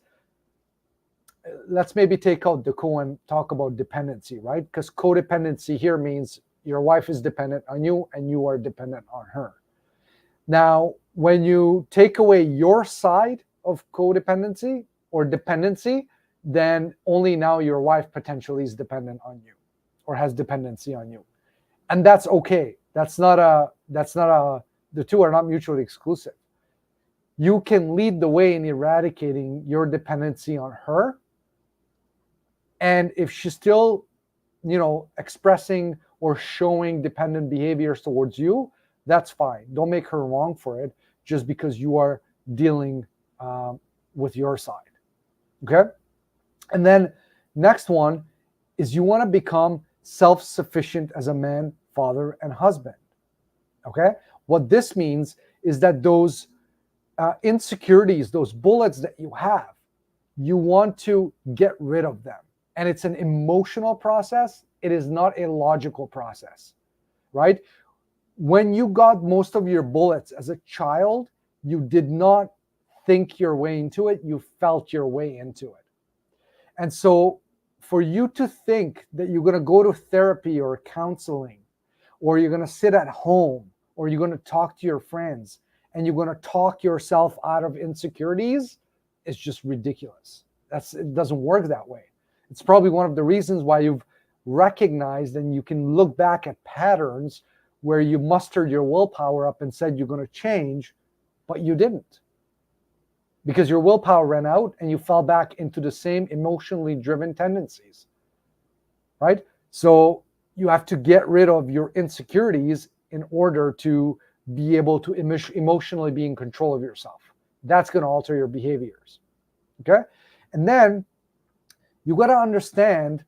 let's maybe take out the co and talk about dependency, right? Because codependency here means your wife is dependent on you and you are dependent on her. Now, when you take away your side of codependency or dependency, then only now your wife potentially is dependent on you or has dependency on you. And that's okay. The two are not mutually exclusive. You can lead the way in eradicating your dependency on her. And if she's still, expressing or showing dependent behaviors towards you, that's fine. Don't make her wrong for it just because you are dealing with your side. Okay? And then next one is you want to become self-sufficient as a man, father, and husband. Okay? What this means is that those insecurities, those bullets that you have, you want to get rid of them. And it's an emotional process. It is not a logical process, right? When you got most of your bullets as a child, you did not think your way into it. You felt your way into it. And so for you to think that you're going to go to therapy or counseling, or you're going to sit at home, or you're going to talk to your friends, and you're going to talk yourself out of insecurities, is just ridiculous. It doesn't work that way. It's probably one of the reasons why you've recognized and you can look back at patterns where you mustered your willpower up and said you're going to change, but you didn't. Because your willpower ran out and you fell back into the same emotionally driven tendencies, right? So you have to get rid of your insecurities in order to be able to emotionally be in control of yourself. That's going to alter your behaviors, okay? And then you got to understand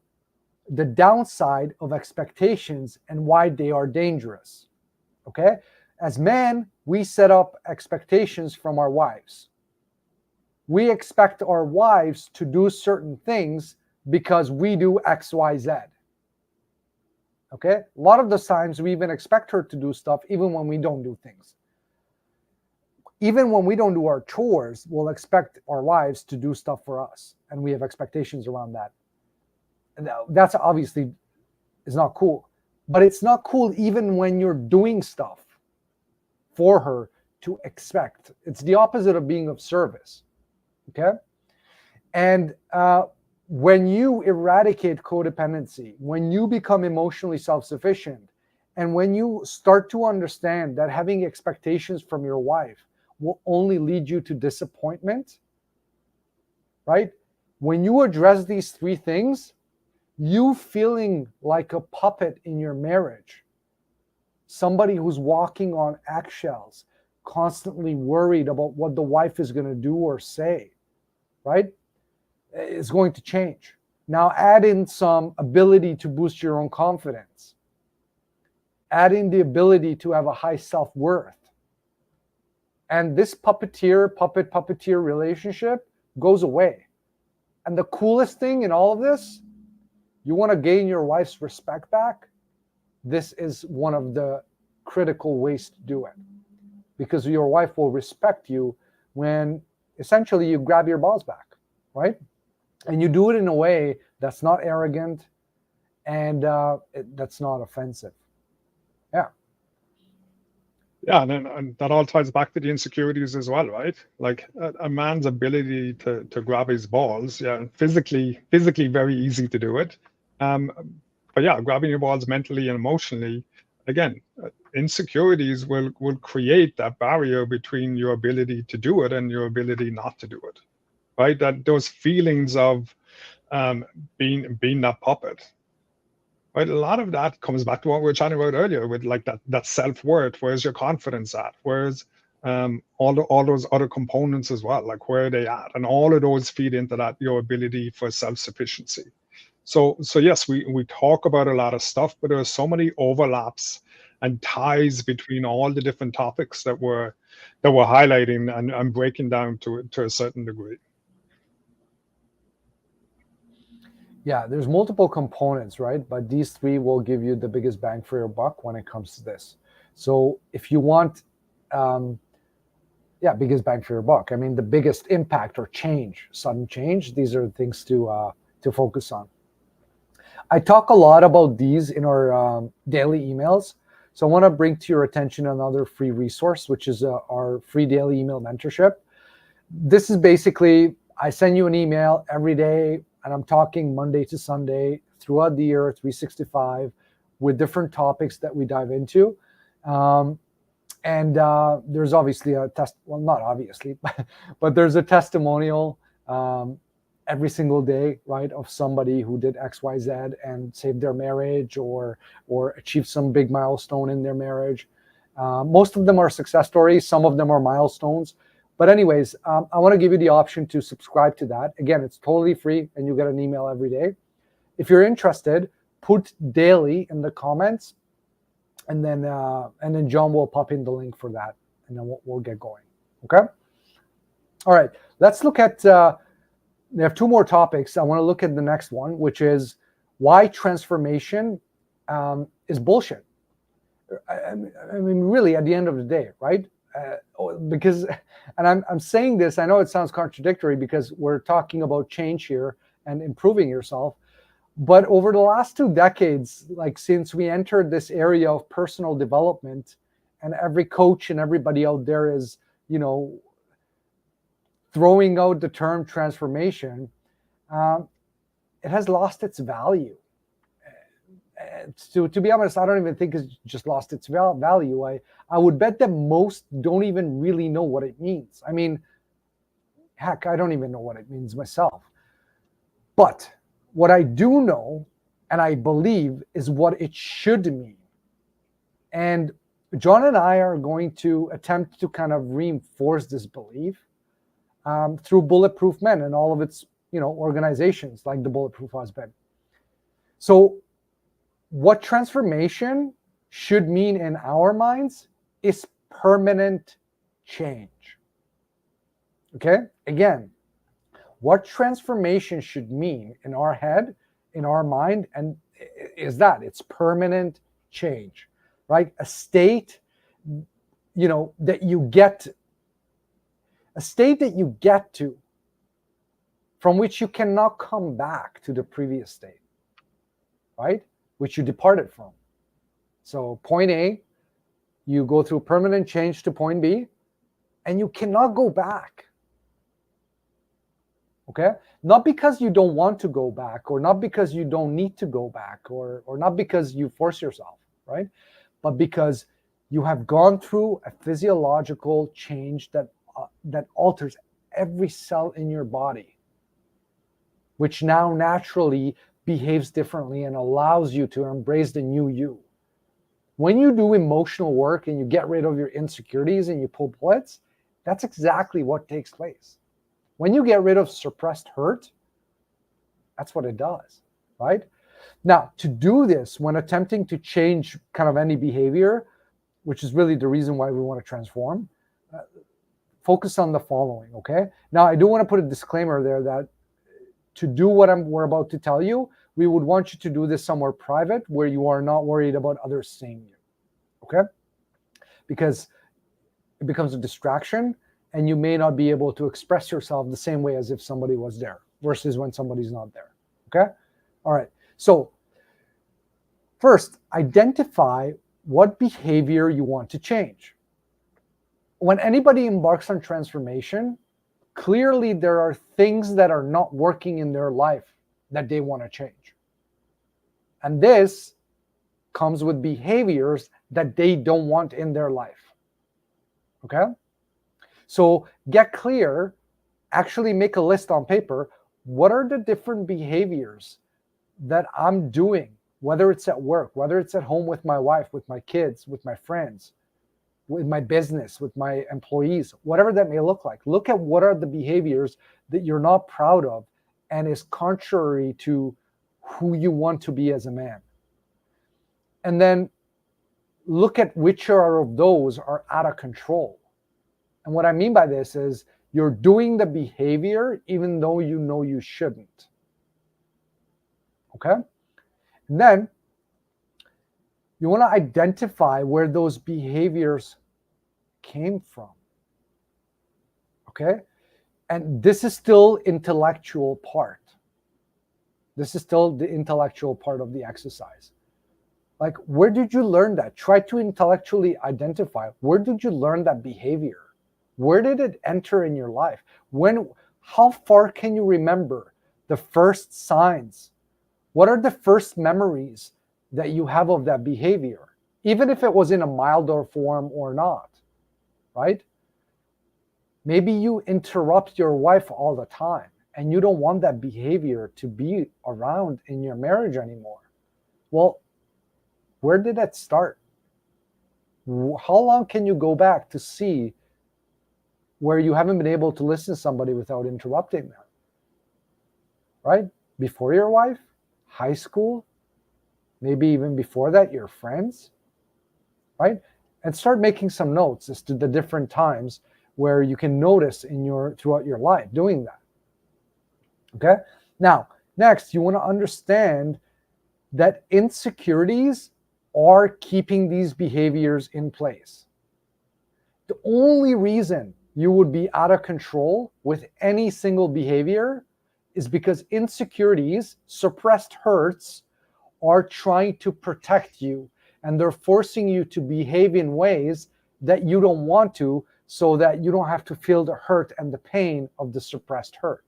the downside of expectations and why they are dangerous, okay? As men, we set up expectations from our wives. We expect our wives to do certain things because we do X, Y, Z. Okay? A lot of the times we even expect her to do stuff even when we don't do things. Even when we don't do our chores, we'll expect our wives to do stuff for us. And we have expectations around that. And that's obviously is not cool. But it's not cool even when you're doing stuff for her to expect. It's the opposite of being of service. Okay? And when you eradicate codependency, when you become emotionally self-sufficient, and when you start to understand that having expectations from your wife will only lead you to disappointment, right? When you address these 3 things, you feeling like a puppet in your marriage, somebody who's walking on eggshells, constantly worried about what the wife is going to do or say, right? Is going to change. Now add in some ability to boost your own confidence. Add in the ability to have a high self-worth. And this puppet-puppeteer relationship goes away. And the coolest thing in all of this, you want to gain your wife's respect back, this is one of the critical ways to do it. Because your wife will respect you when essentially you grab your balls back, right? And you do it in a way that's not arrogant and that's not offensive. Yeah. Yeah, and that all ties back to the insecurities as well, right? Like a man's ability to grab his balls, yeah, physically very easy to do it. But yeah, grabbing your balls mentally and emotionally, again, insecurities will create that barrier between your ability to do it and your ability not to do it, right? That those feelings of being that puppet, right? A lot of that comes back to what we were chatting about earlier with like that self-worth. Where's your confidence at? Where's all those other components as well, like where are they at? And all of those feed into that, your ability for self-sufficiency. So yes, we talk about a lot of stuff, but there are so many overlaps and ties between all the different topics that we're highlighting and breaking down to a certain degree. Yeah, there's multiple components, right? But these three will give you the biggest bang for your buck when it comes to this. So if you want, biggest bang for your buck. I mean, the biggest impact or change, sudden change. These are things to focus on. I talk a lot about these in our daily emails. So I want to bring to your attention another free resource, which is our free daily email mentorship. This is basically, I send you an email every day, and I'm talking Monday to Sunday throughout the year, 365, with different topics that we dive into. And there's obviously a not obviously, but there's a testimonial every single day, right, of somebody who did X, Y, Z and saved their marriage or achieved some big milestone in their marriage. Most of them are success stories. Some of them are milestones. But anyways, I want to give you the option to subscribe to that. Again, it's totally free and you get an email every day. If you're interested, put daily in the comments, and then John will pop in the link for that, and then we'll get going. Okay. All right. Let's look at. We have two more topics. I want to look at the next one, which is why transformation is bullshit. I mean, really, at the end of the day, right? Because, and I'm saying this, I know it sounds contradictory because we're talking about change here and improving yourself. But over the last 2 decades, like since we entered this area of personal development, and every coach and everybody out there is, throwing out the term transformation, it has lost its value. To be honest, I don't even think it's just lost its value. I would bet that most don't even really know what it means. I mean, heck, I don't even know what it means myself. But what I do know, and I believe, is what it should mean. And John and I are going to attempt to kind of reinforce this belief through Bulletproof Men and all of its, organizations like the Bulletproof Husband. So what transformation should mean in our minds is permanent change. Okay? Again, what transformation should mean in our head, in our mind, and is that it's permanent change, right? A state, that you get, a state that you get to from which you cannot come back to the previous state, right? Which you departed from. So point A, you go through permanent change to point B, and you cannot go back. Okay? Not because you don't want to go back, or not because you don't need to go back, or not because you force yourself, right? But because you have gone through a physiological change that alters every cell in your body, which now naturally behaves differently and allows you to embrace the new you. When you do emotional work and you get rid of your insecurities and you pull bullets, that's exactly what takes place. When you get rid of suppressed hurt, that's what it does, right? Now, to do this, when attempting to change kind of any behavior, which is really the reason why we want to transform, focus on the following, okay? Now, I do want to put a disclaimer there that to do what we're about to tell you, we would want you to do this somewhere private where you are not worried about others seeing you, okay? Because it becomes a distraction and you may not be able to express yourself the same way as if somebody was there versus when somebody's not there, okay? All right, so first, identify what behavior you want to change. When anybody embarks on transformation, clearly there are things that are not working in their life that they want to change. And this comes with behaviors that they don't want in their life. Okay? So get clear, actually make a list on paper. What are the different behaviors that I'm doing, whether it's at work, whether it's at home with my wife, with my kids, with my friends, with my business, with my employees, whatever that may look like. Look at what are the behaviors that you're not proud of and is contrary to who you want to be as a man. And then look at which of those are out of control. And what I mean by this is you're doing the behavior even though you know you shouldn't. Okay? And then you want to identify where those behaviors came from. Okay? And this is still intellectual part. This is still the intellectual part of the exercise. Like, where did you learn that? Try to intellectually identify. Where did you learn that behavior? Where did it enter in your life? How far can you remember the first signs? What are the first memories that you have of that behavior? Even if it was in a milder form or not, right? Maybe you interrupt your wife all the time and you don't want that behavior to be around in your marriage anymore. Well, where did that start? How long can you go back to see where you haven't been able to listen to somebody without interrupting them? Right? Before your wife, high school, maybe even before that, your friends, right? And start making some notes as to the different times where you can notice throughout your life doing that. Okay? Now, next, you want to understand that insecurities are keeping these behaviors in place. The only reason you would be out of control with any single behavior is because insecurities, suppressed hurts, are trying to protect you, and they're forcing you to behave in ways that you don't want to, so that you don't have to feel the hurt and the pain of the suppressed hurt.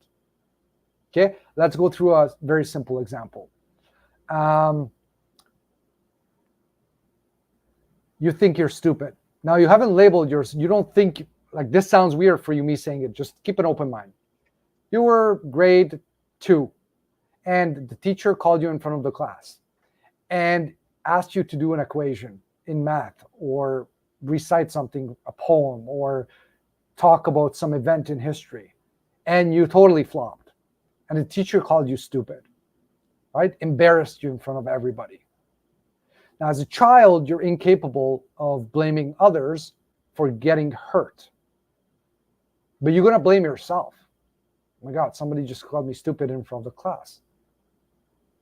Okay, let's go through a very simple example. You think you're stupid. Now, you haven't labeled yours. You don't think, like, this sounds weird for you, me saying it. Just keep an open mind. You were grade 2, and the teacher called you in front of the class and asked you to do an equation in math, or recite something, a poem, or talk about some event in history, and you totally flopped. And the teacher called you stupid, right? Embarrassed you in front of everybody. Now, as a child, you're incapable of blaming others for getting hurt. But you're going to blame yourself. Oh my God, somebody just called me stupid in front of the class.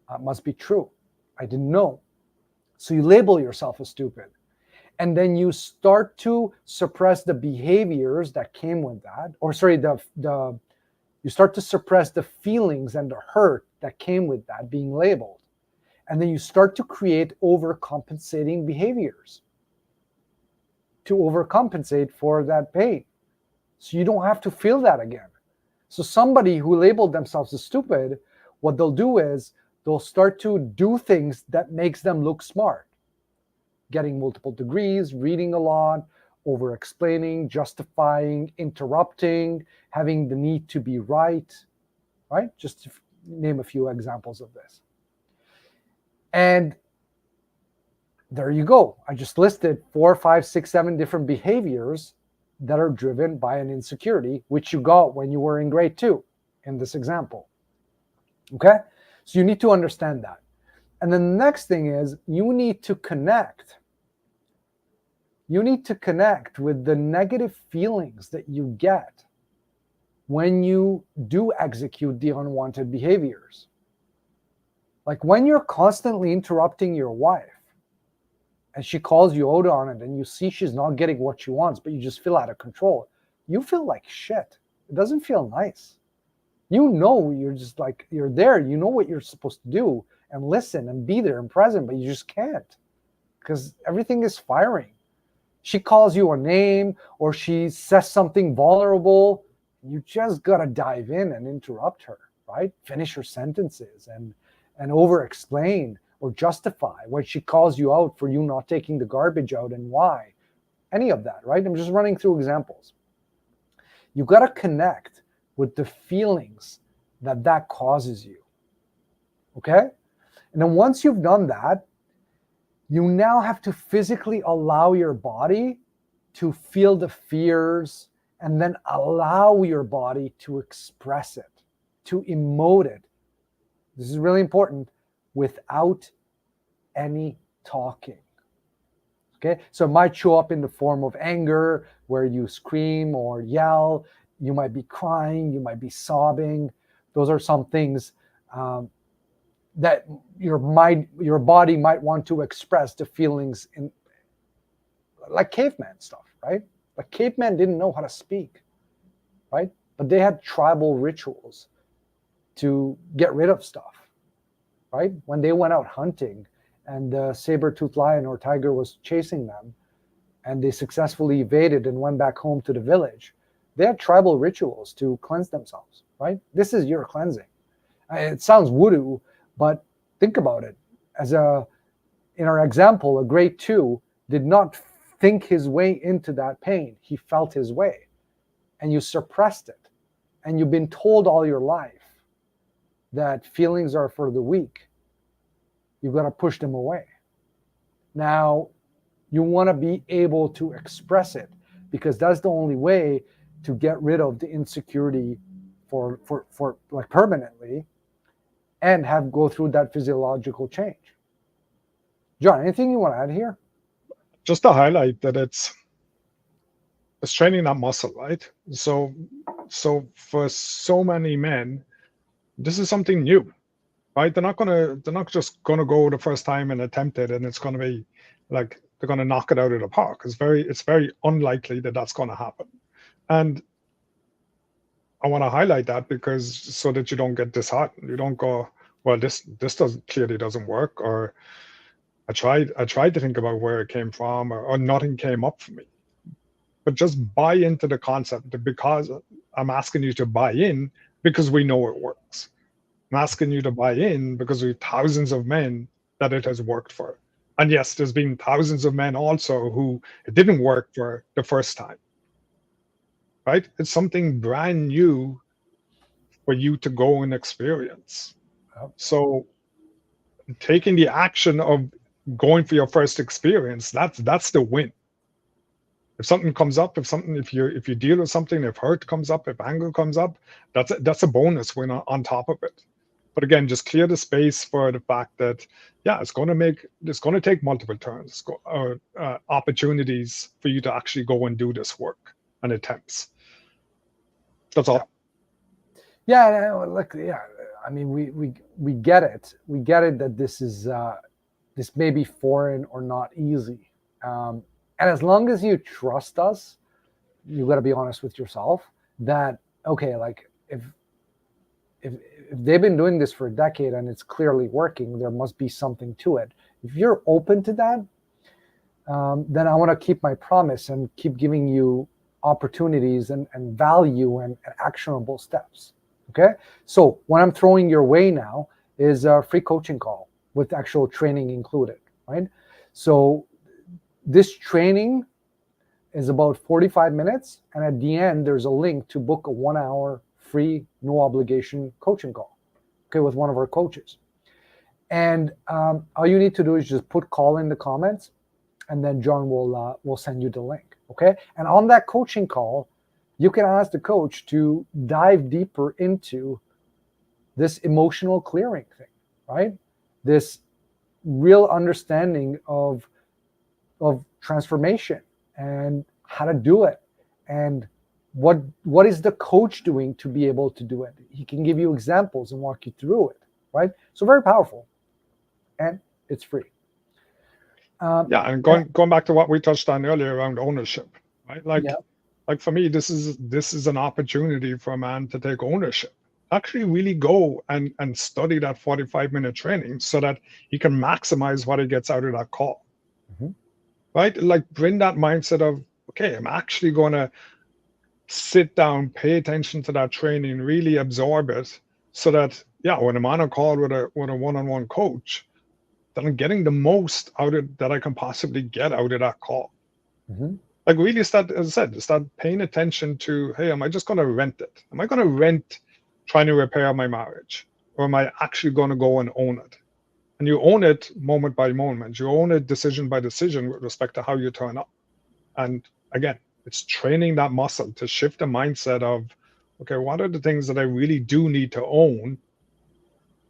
That must be true. I didn't know. So you label yourself as stupid. And then you start to suppress the behaviors that came with that. Or sorry, you start to suppress the feelings and the hurt that came with that being labeled. And then you start to create overcompensating behaviors to overcompensate for that pain. So you don't have to feel that again. So somebody who labeled themselves as stupid, what they'll do is they'll start to do things that makes them look smart. Getting multiple degrees, reading a lot, over-explaining, justifying, interrupting, having the need to be right? Just to name a few examples of this. And there you go. I just listed 4, 5, 6, 7 different behaviors that are driven by an insecurity, which you got when you were in grade 2 in this example. Okay? So you need to understand that. And then the next thing is you need to connect. You need to connect with the negative feelings that you get when you do execute the unwanted behaviors. Like when you're constantly interrupting your wife and she calls you out on it and you see she's not getting what she wants, but you just feel out of control, you feel like shit. It doesn't feel nice. You know, you're just like, you're there, you know what you're supposed to do and listen and be there and present, but you just can't because everything is firing. She calls you a name or she says something vulnerable. You just got to dive in and interrupt her, right? Finish her sentences and over-explain or justify when she calls you out for you not taking the garbage out and why. Any of that, right? I'm just running through examples. You got to connect with the feelings that causes you. Okay? And then once you've done that, you now have to physically allow your body to feel the fears and then allow your body to express it, to emote it. This is really important, without any talking. Okay, so it might show up in the form of anger, where you scream or yell. You might be crying, you might be sobbing. Those are some things that your body might want to express the feelings in, like caveman stuff, right? Like cavemen didn't know how to speak, right? But they had tribal rituals to get rid of stuff, right? When they went out hunting and the saber-toothed lion or tiger was chasing them and they successfully evaded and went back home to the village, they had tribal rituals to cleanse themselves, right? This is your cleansing. It sounds voodoo, but think about it. In our example, a grade 2 did not think his way into that pain. He felt his way, and you suppressed it. And you've been told all your life that feelings are for the weak. You've got to push them away. Now, you want to be able to express it, because that's the only way to get rid of the insecurity for like permanently, and go through that physiological change. John, anything you want to add here? Just to highlight that it's training that muscle, right? So for so many men, this is something new, right? They're not just gonna go the first time and attempt it, and it's gonna be like they're gonna knock it out of the park. It's very unlikely that that's gonna happen. And I want to highlight that, because so that you don't get disheartened. You don't go, well, this clearly doesn't work, or I tried to think about where it came from, or nothing came up for me. But just buy into the concept, because I'm asking you to buy in because we know it works. I'm asking you to buy in because we have thousands of men that it has worked for. And yes, there's been thousands of men also who it didn't work for the first time. Right? It's something brand new for you to go and experience. So taking the action of going for your first experience, that's the win. If something comes up, if you deal with something, if hurt comes up, if anger comes up, that's a bonus win on top of it. But again, just clear the space for the fact that, yeah, it's going to take multiple turns, opportunities for you to actually go and do this work and attempts. That's all. Yeah, look, yeah. I mean, we get it. We get it that this may be foreign or not easy. And as long as you trust us, you got to be honest with yourself that, okay, like if they've been doing this for a decade and it's clearly working, there must be something to it. If you're open to that, then I want to keep my promise and keep giving you opportunities and value and actionable steps. Okay, so what I'm throwing your way now is a free coaching call with actual training included, right? So this training is about 45 minutes, and at the end there's a link to book a 1 hour free, no obligation coaching call, okay, with one of our coaches. And all you need to do is just put call in the comments, and then John will send you the link, okay? And on that coaching call, you can ask the coach to dive deeper into this emotional clearing thing, right? This real understanding of transformation and how to do it, and what is the coach doing to be able to do it. He can give you examples and walk you through it, right? So very powerful, and it's free. Yeah, and going back to what we touched on earlier around ownership, right? Like for me, this is an opportunity for a man to take ownership. Actually really go and study that 45-minute training so that he can maximize what he gets out of that call. Mm-hmm. Right? Like bring that mindset of, okay, I'm actually going to sit down, pay attention to that training, really absorb it, so that, yeah, when I'm on a call with a one-on-one coach, that I'm getting the most out of that I can possibly get out of that call. Mm-hmm. Like really start, as I said, start paying attention to, hey, am I just going to rent it? Am I going to rent trying to repair my marriage? Or am I actually going to go and own it? And you own it moment by moment. You own it decision by decision with respect to how you turn up. And again, it's training that muscle to shift the mindset of, okay, what are the things that I really do need to own?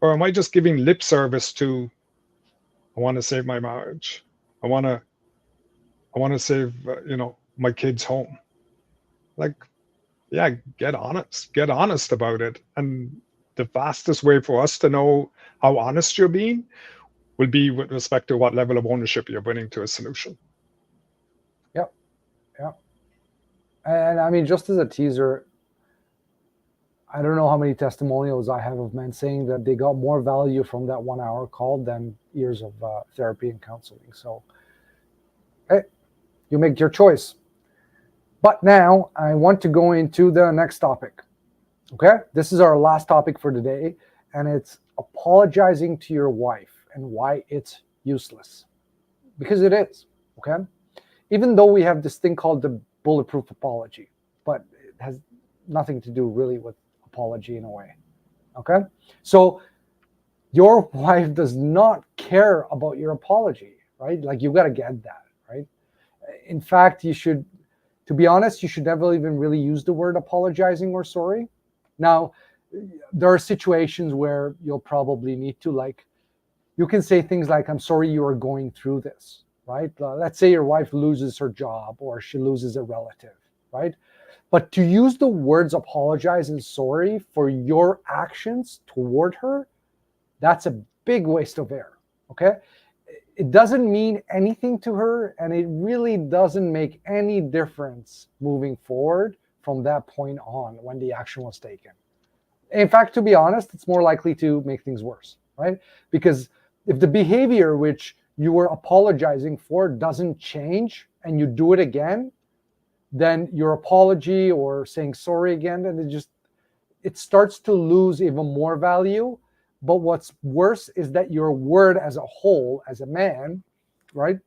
Or am I just giving lip service to, I want to save my marriage. I want to save, my kids' home. Like, yeah, get honest about it. And the fastest way for us to know how honest you're being will be with respect to what level of ownership you're bringing to a solution. Yep. And I mean, just as a teaser, I don't know how many testimonials I have of men saying that they got more value from that 1 hour call than years of therapy and counseling. So, hey, you make your choice. But now I want to go into the next topic. Okay, this is our last topic for today, and it's apologizing to your wife and why it's useless. Because it is, okay? Even though we have this thing called the bulletproof apology, but it has nothing to do really with apology in a way, okay? So your wife does not care about your apology, right? Like, you got to get that, right? In fact, to be honest, you should never even really use the word apologizing or sorry. Now, there are situations where you'll probably need to, like, you can say things like, I'm sorry you are going through this, right? Let's say your wife loses her job or she loses a relative, right? But to use the words apologize and sorry for your actions toward her, that's a big waste of air, okay? It doesn't mean anything to her, and it really doesn't make any difference moving forward from that point on when the action was taken. In fact, to be honest, it's more likely to make things worse, right? Because if the behavior which you were apologizing for doesn't change and you do it again, then your apology or saying sorry again, then it starts to lose even more value. But what's worse is that your word as a whole, as a man, right,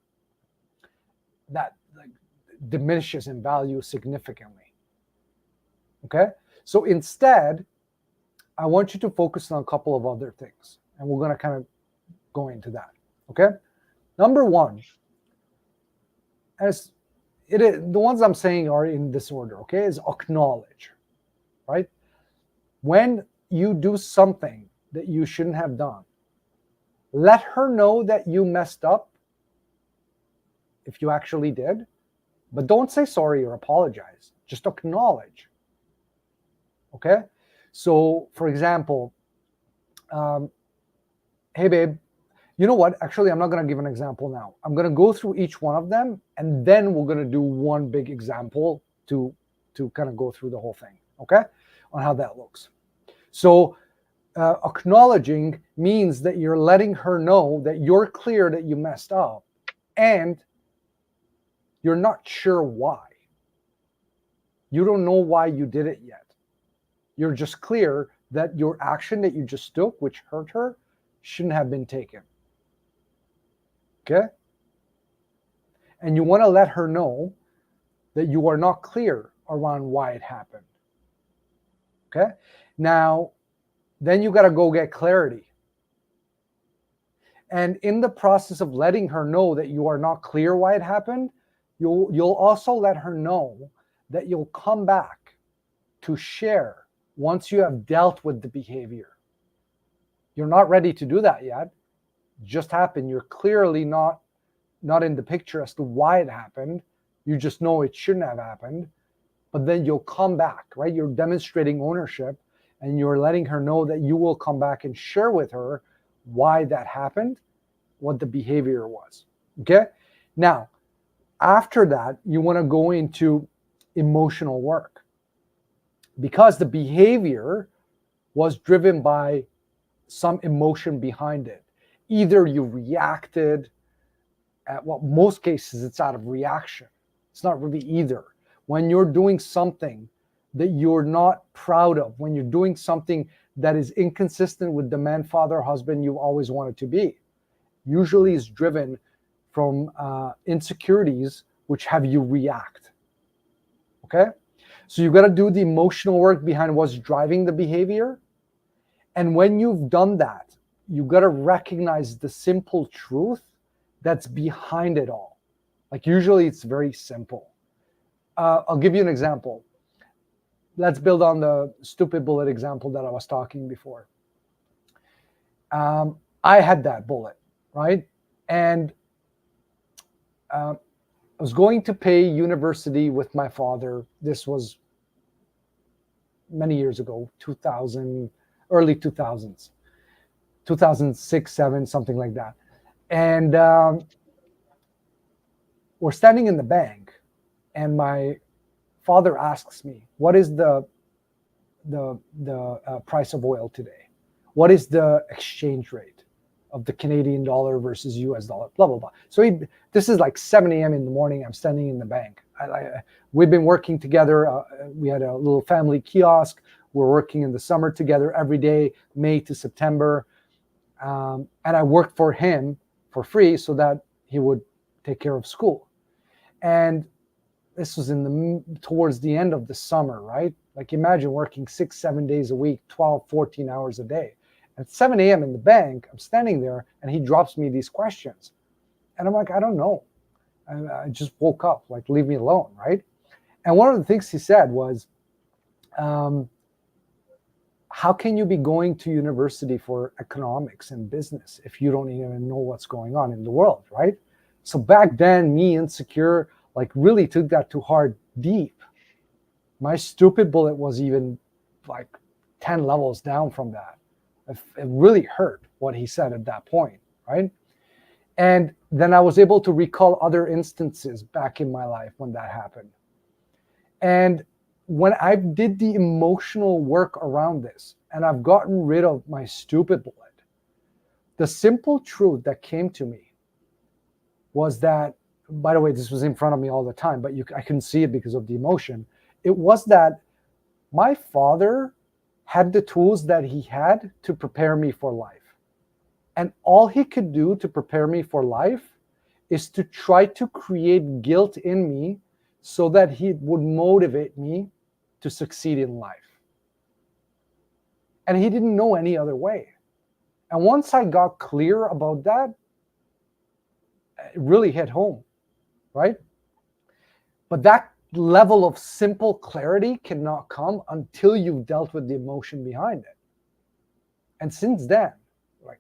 that diminishes in value significantly. Okay? So instead, I want you to focus on a couple of other things, and we're going to kind of go into that. Okay? Number one, as it is, the ones I'm saying are in this order, okay, is acknowledge, right? When you do something that you shouldn't have done, let her know that you messed up if you actually did, but don't say sorry or apologize. Just acknowledge. Okay? So, for example, hey babe, you know what? Actually, I'm not going to give an example now. I'm going to go through each one of them, and then we're going to do one big example to kind of go through the whole thing, okay? On how that looks. So, acknowledging means that you're letting her know that you're clear that you messed up and you're not sure why. You don't know why you did it yet. You're just clear that your action that you just took, which hurt her, shouldn't have been taken. Okay? And you want to let her know that you are not clear around why it happened. Okay? Now, then you got to go get clarity. And in the process of letting her know that you are not clear why it happened, you'll also let her know that you'll come back to share once you have dealt with the behavior. You're not ready to do that yet. It just happened. You're clearly not in the picture as to why it happened. You just know it shouldn't have happened. But then you'll come back, right? You're demonstrating ownership, and you're letting her know that you will come back and share with her why that happened, what the behavior was. Okay? Now, after that, you want to go into emotional work, because the behavior was driven by some emotion behind it. Either you reacted, most cases it's out of reaction. It's not really either. When you're doing something that you're not proud of, when you're doing something that is inconsistent with the man, father, husband you've always wanted to be, usually is driven from insecurities, which have you react. Okay? So you got to do the emotional work behind what's driving the behavior. And when you've done that, you got to recognize the simple truth that's behind it all. Like usually it's very simple. I'll give you an example. Let's build on the stupid bullet example that I was talking before. I had that bullet, right? And I was going to pay university with my father. This was many years ago, 2000, early 2000s, 2006, 7, something like that. And we're standing in the bank, and my father asks me, what is the price of oil today? What is the exchange rate of the Canadian dollar versus US dollar, blah, blah, blah. So this is like 7 a.m. in the morning. I'm standing in the bank. We've been working together. We had a little family kiosk. We're working in the summer together every day, May to September. And I worked for him for free so that he would take care of school. And this was towards the end of the summer, right? Like imagine working 6-7 days a week, 12, 14 hours a day. At 7 a.m. in the bank, I'm standing there and he drops me these questions. And I'm like, I don't know. I just woke up, like, leave me alone, right? And one of the things he said was, how can you be going to university for economics and business if you don't even know what's going on in the world, right? So back then, me, insecure, like really took that to heart deep. My stupid bullet was even like 10 levels down from that. It really hurt what he said at that point, right? And then I was able to recall other instances back in my life when that happened. And when I did the emotional work around this, and I've gotten rid of my stupid bullet, the simple truth that came to me was that, by the way, this was in front of me all the time, but I couldn't see it because of the emotion. It was that my father had the tools that he had to prepare me for life. And all he could do to prepare me for life is to try to create guilt in me so that he would motivate me to succeed in life. And he didn't know any other way. And once I got clear about that, it really hit home, right? But that level of simple clarity cannot come until you've dealt with the emotion behind it. And since then, like,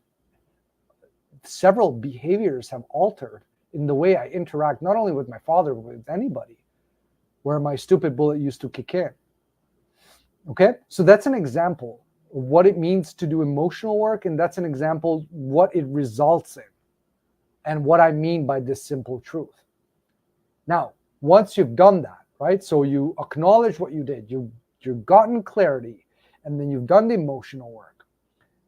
several behaviors have altered in the way I interact, not only with my father, but with anybody, where my stupid bullet used to kick in. Okay, so that's an example of what it means to do emotional work, and that's an example what it results in and what I mean by this simple truth. Now, once you've done that, right? So you acknowledge what you did, you've gotten clarity, and then you've done the emotional work.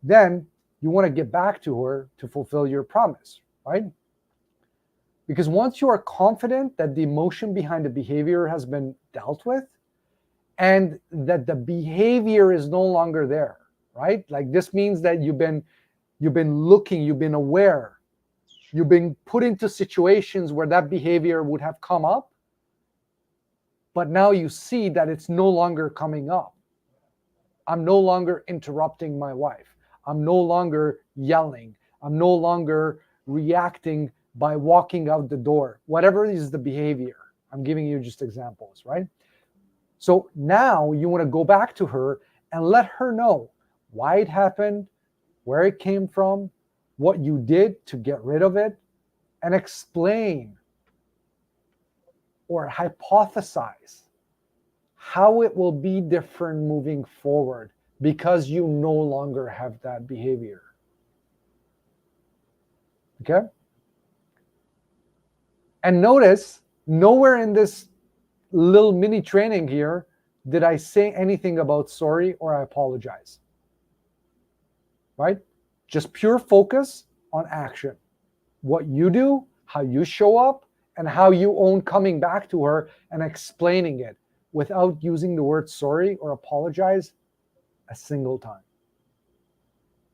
Then you want to get back to her to fulfill your promise, right? Because once you are confident that the emotion behind the behavior has been dealt with and that the behavior is no longer there, right? Like this means that you've been looking, you've been aware, you've been put into situations where that behavior would have come up, but now you see that it's no longer coming up. I'm no longer interrupting my wife. I'm no longer yelling. I'm no longer reacting by walking out the door. Whatever is the behavior. I'm giving you just examples, right? So now you want to go back to her and let her know why it happened, where it came from, what you did to get rid of it, and explain or hypothesize how it will be different moving forward because you no longer have that behavior. Okay? And notice, nowhere in this little mini training here did I say anything about sorry or I apologize. Right? Just pure focus on action. What you do, how you show up, and how you own coming back to her and explaining it without using the word sorry or apologize a single time.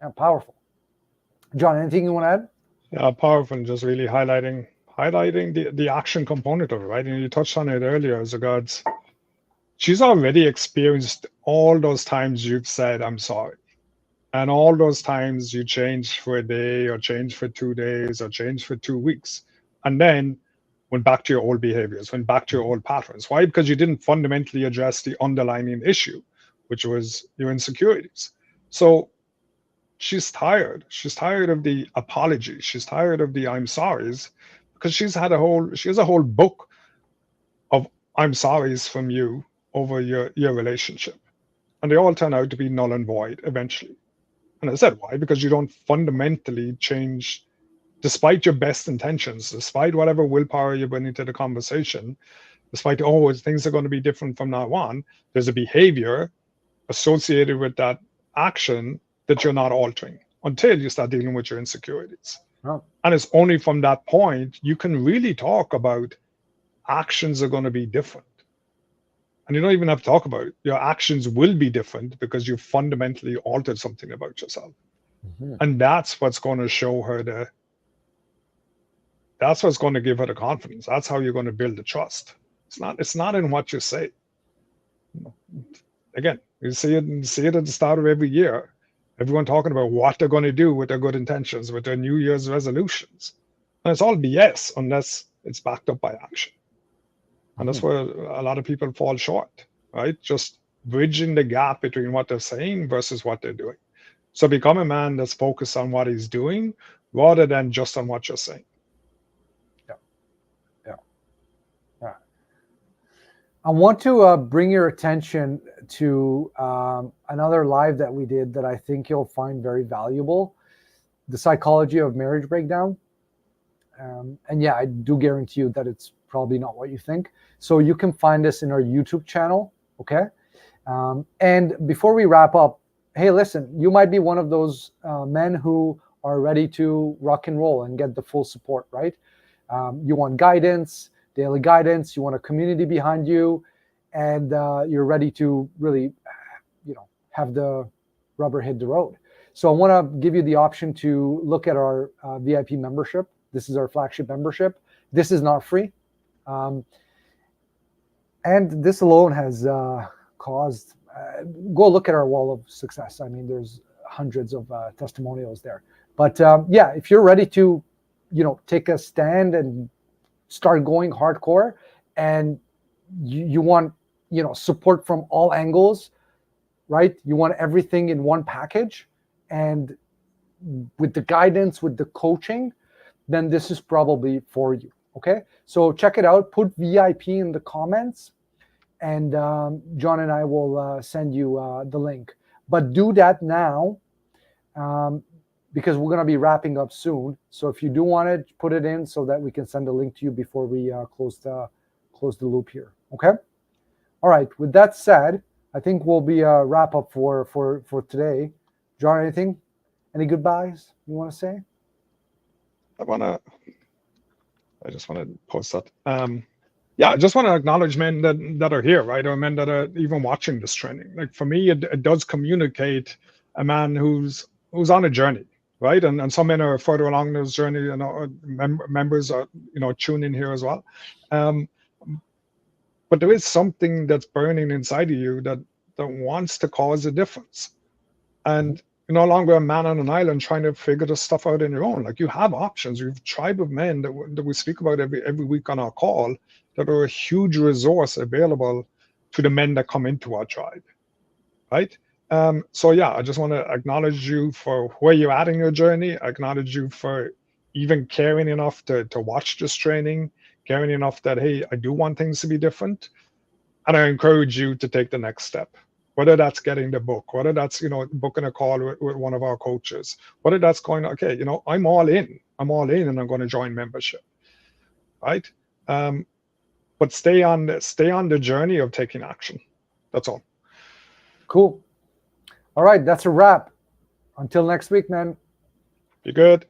And powerful. John, anything you want to add? Yeah, powerful. Just really highlighting the action component of it, right? And you touched on it earlier as regards she's already experienced all those times you've said I'm sorry. And all those times you change for a day or change for 2 days or change for 2 weeks. And then went back to your old behaviors, went back to your old patterns. Why? Because you didn't fundamentally address the underlying issue, which was your insecurities. So she's tired. She's tired of the apology. She's tired of the I'm sorries because she has a whole book of I'm sorries from you over your relationship. And they all turn out to be null and void eventually. And I said, why? Because you don't fundamentally change, despite your best intentions, despite whatever willpower you bring into the conversation, despite, oh, things are going to be different from now on, there's a behavior associated with that action that you're not altering until you start dealing with your insecurities. Oh. And it's only from that point you can really talk about actions are going to be different. And you don't even have to talk about it. Your actions will be different because you fundamentally altered something about yourself. Mm-hmm. And that's what's going to show her that's what's going to give her the confidence. That's how you're going to build the trust. It's not in what you say. Again, you see it at the start of every year. Everyone talking about what they're going to do with their good intentions, with their New Year's resolutions. And it's all BS unless it's backed up by action. And that's where a lot of people fall short, right? Just bridging the gap between what they're saying versus what they're doing. So become a man that's focused on what he's doing rather than just on what you're saying. Yeah. I want to bring your attention to another live that we did that I think you'll find very valuable, the psychology of marriage breakdown. And yeah, I do guarantee you that it's probably not what you think. So you can find us in our YouTube channel, okay? And before we wrap up, hey, listen, you might be one of those men who are ready to rock and roll and get the full support, right? You want guidance, daily guidance, you want a community behind you, and you're ready to really, have the rubber hit the road. So I want to give you the option to look at our VIP membership. This is our flagship membership. This is not free. And this alone has caused, go look at our wall of success. I mean, there's hundreds of testimonials there. But yeah, if you're ready to, take a stand and start going hardcore, and you want, support from all angles, right? You want everything in one package, and with the guidance, with the coaching, then this is probably for you. Okay, so check it out. Put VIP in the comments, and John and I will send you the link. But do that now, because we're going to be wrapping up soon. So if you do want it, put it in so that we can send a link to you before we close the loop here. Okay. All right. With that said, I think we'll be a wrap up for today. John, anything? Any goodbyes you want to say? I just want to post that. Yeah, I just want to acknowledge men that are here, right? Or men that are even watching this training. Like for me, it does communicate a man who's on a journey, right? And some men are further along this journey, members are, tune in here as well. But there is something that's burning inside of you that wants to cause a difference. And you're no longer a man on an island trying to figure this stuff out on your own. Like, you have options. You have a tribe of men that we speak about every week on our call that are a huge resource available to the men that come into our tribe, right? So yeah, I just want to acknowledge you for where you're at in your journey. I acknowledge you for even caring enough to watch this training, caring enough that, hey, I do want things to be different. And I encourage you to take the next step. Whether that's getting the book, whether that's, booking a call with one of our coaches, whether that's going, okay, I'm all in and I'm going to join membership, right? But stay on the journey of taking action. That's all. Cool. All right, that's a wrap. Until next week, man. Be good.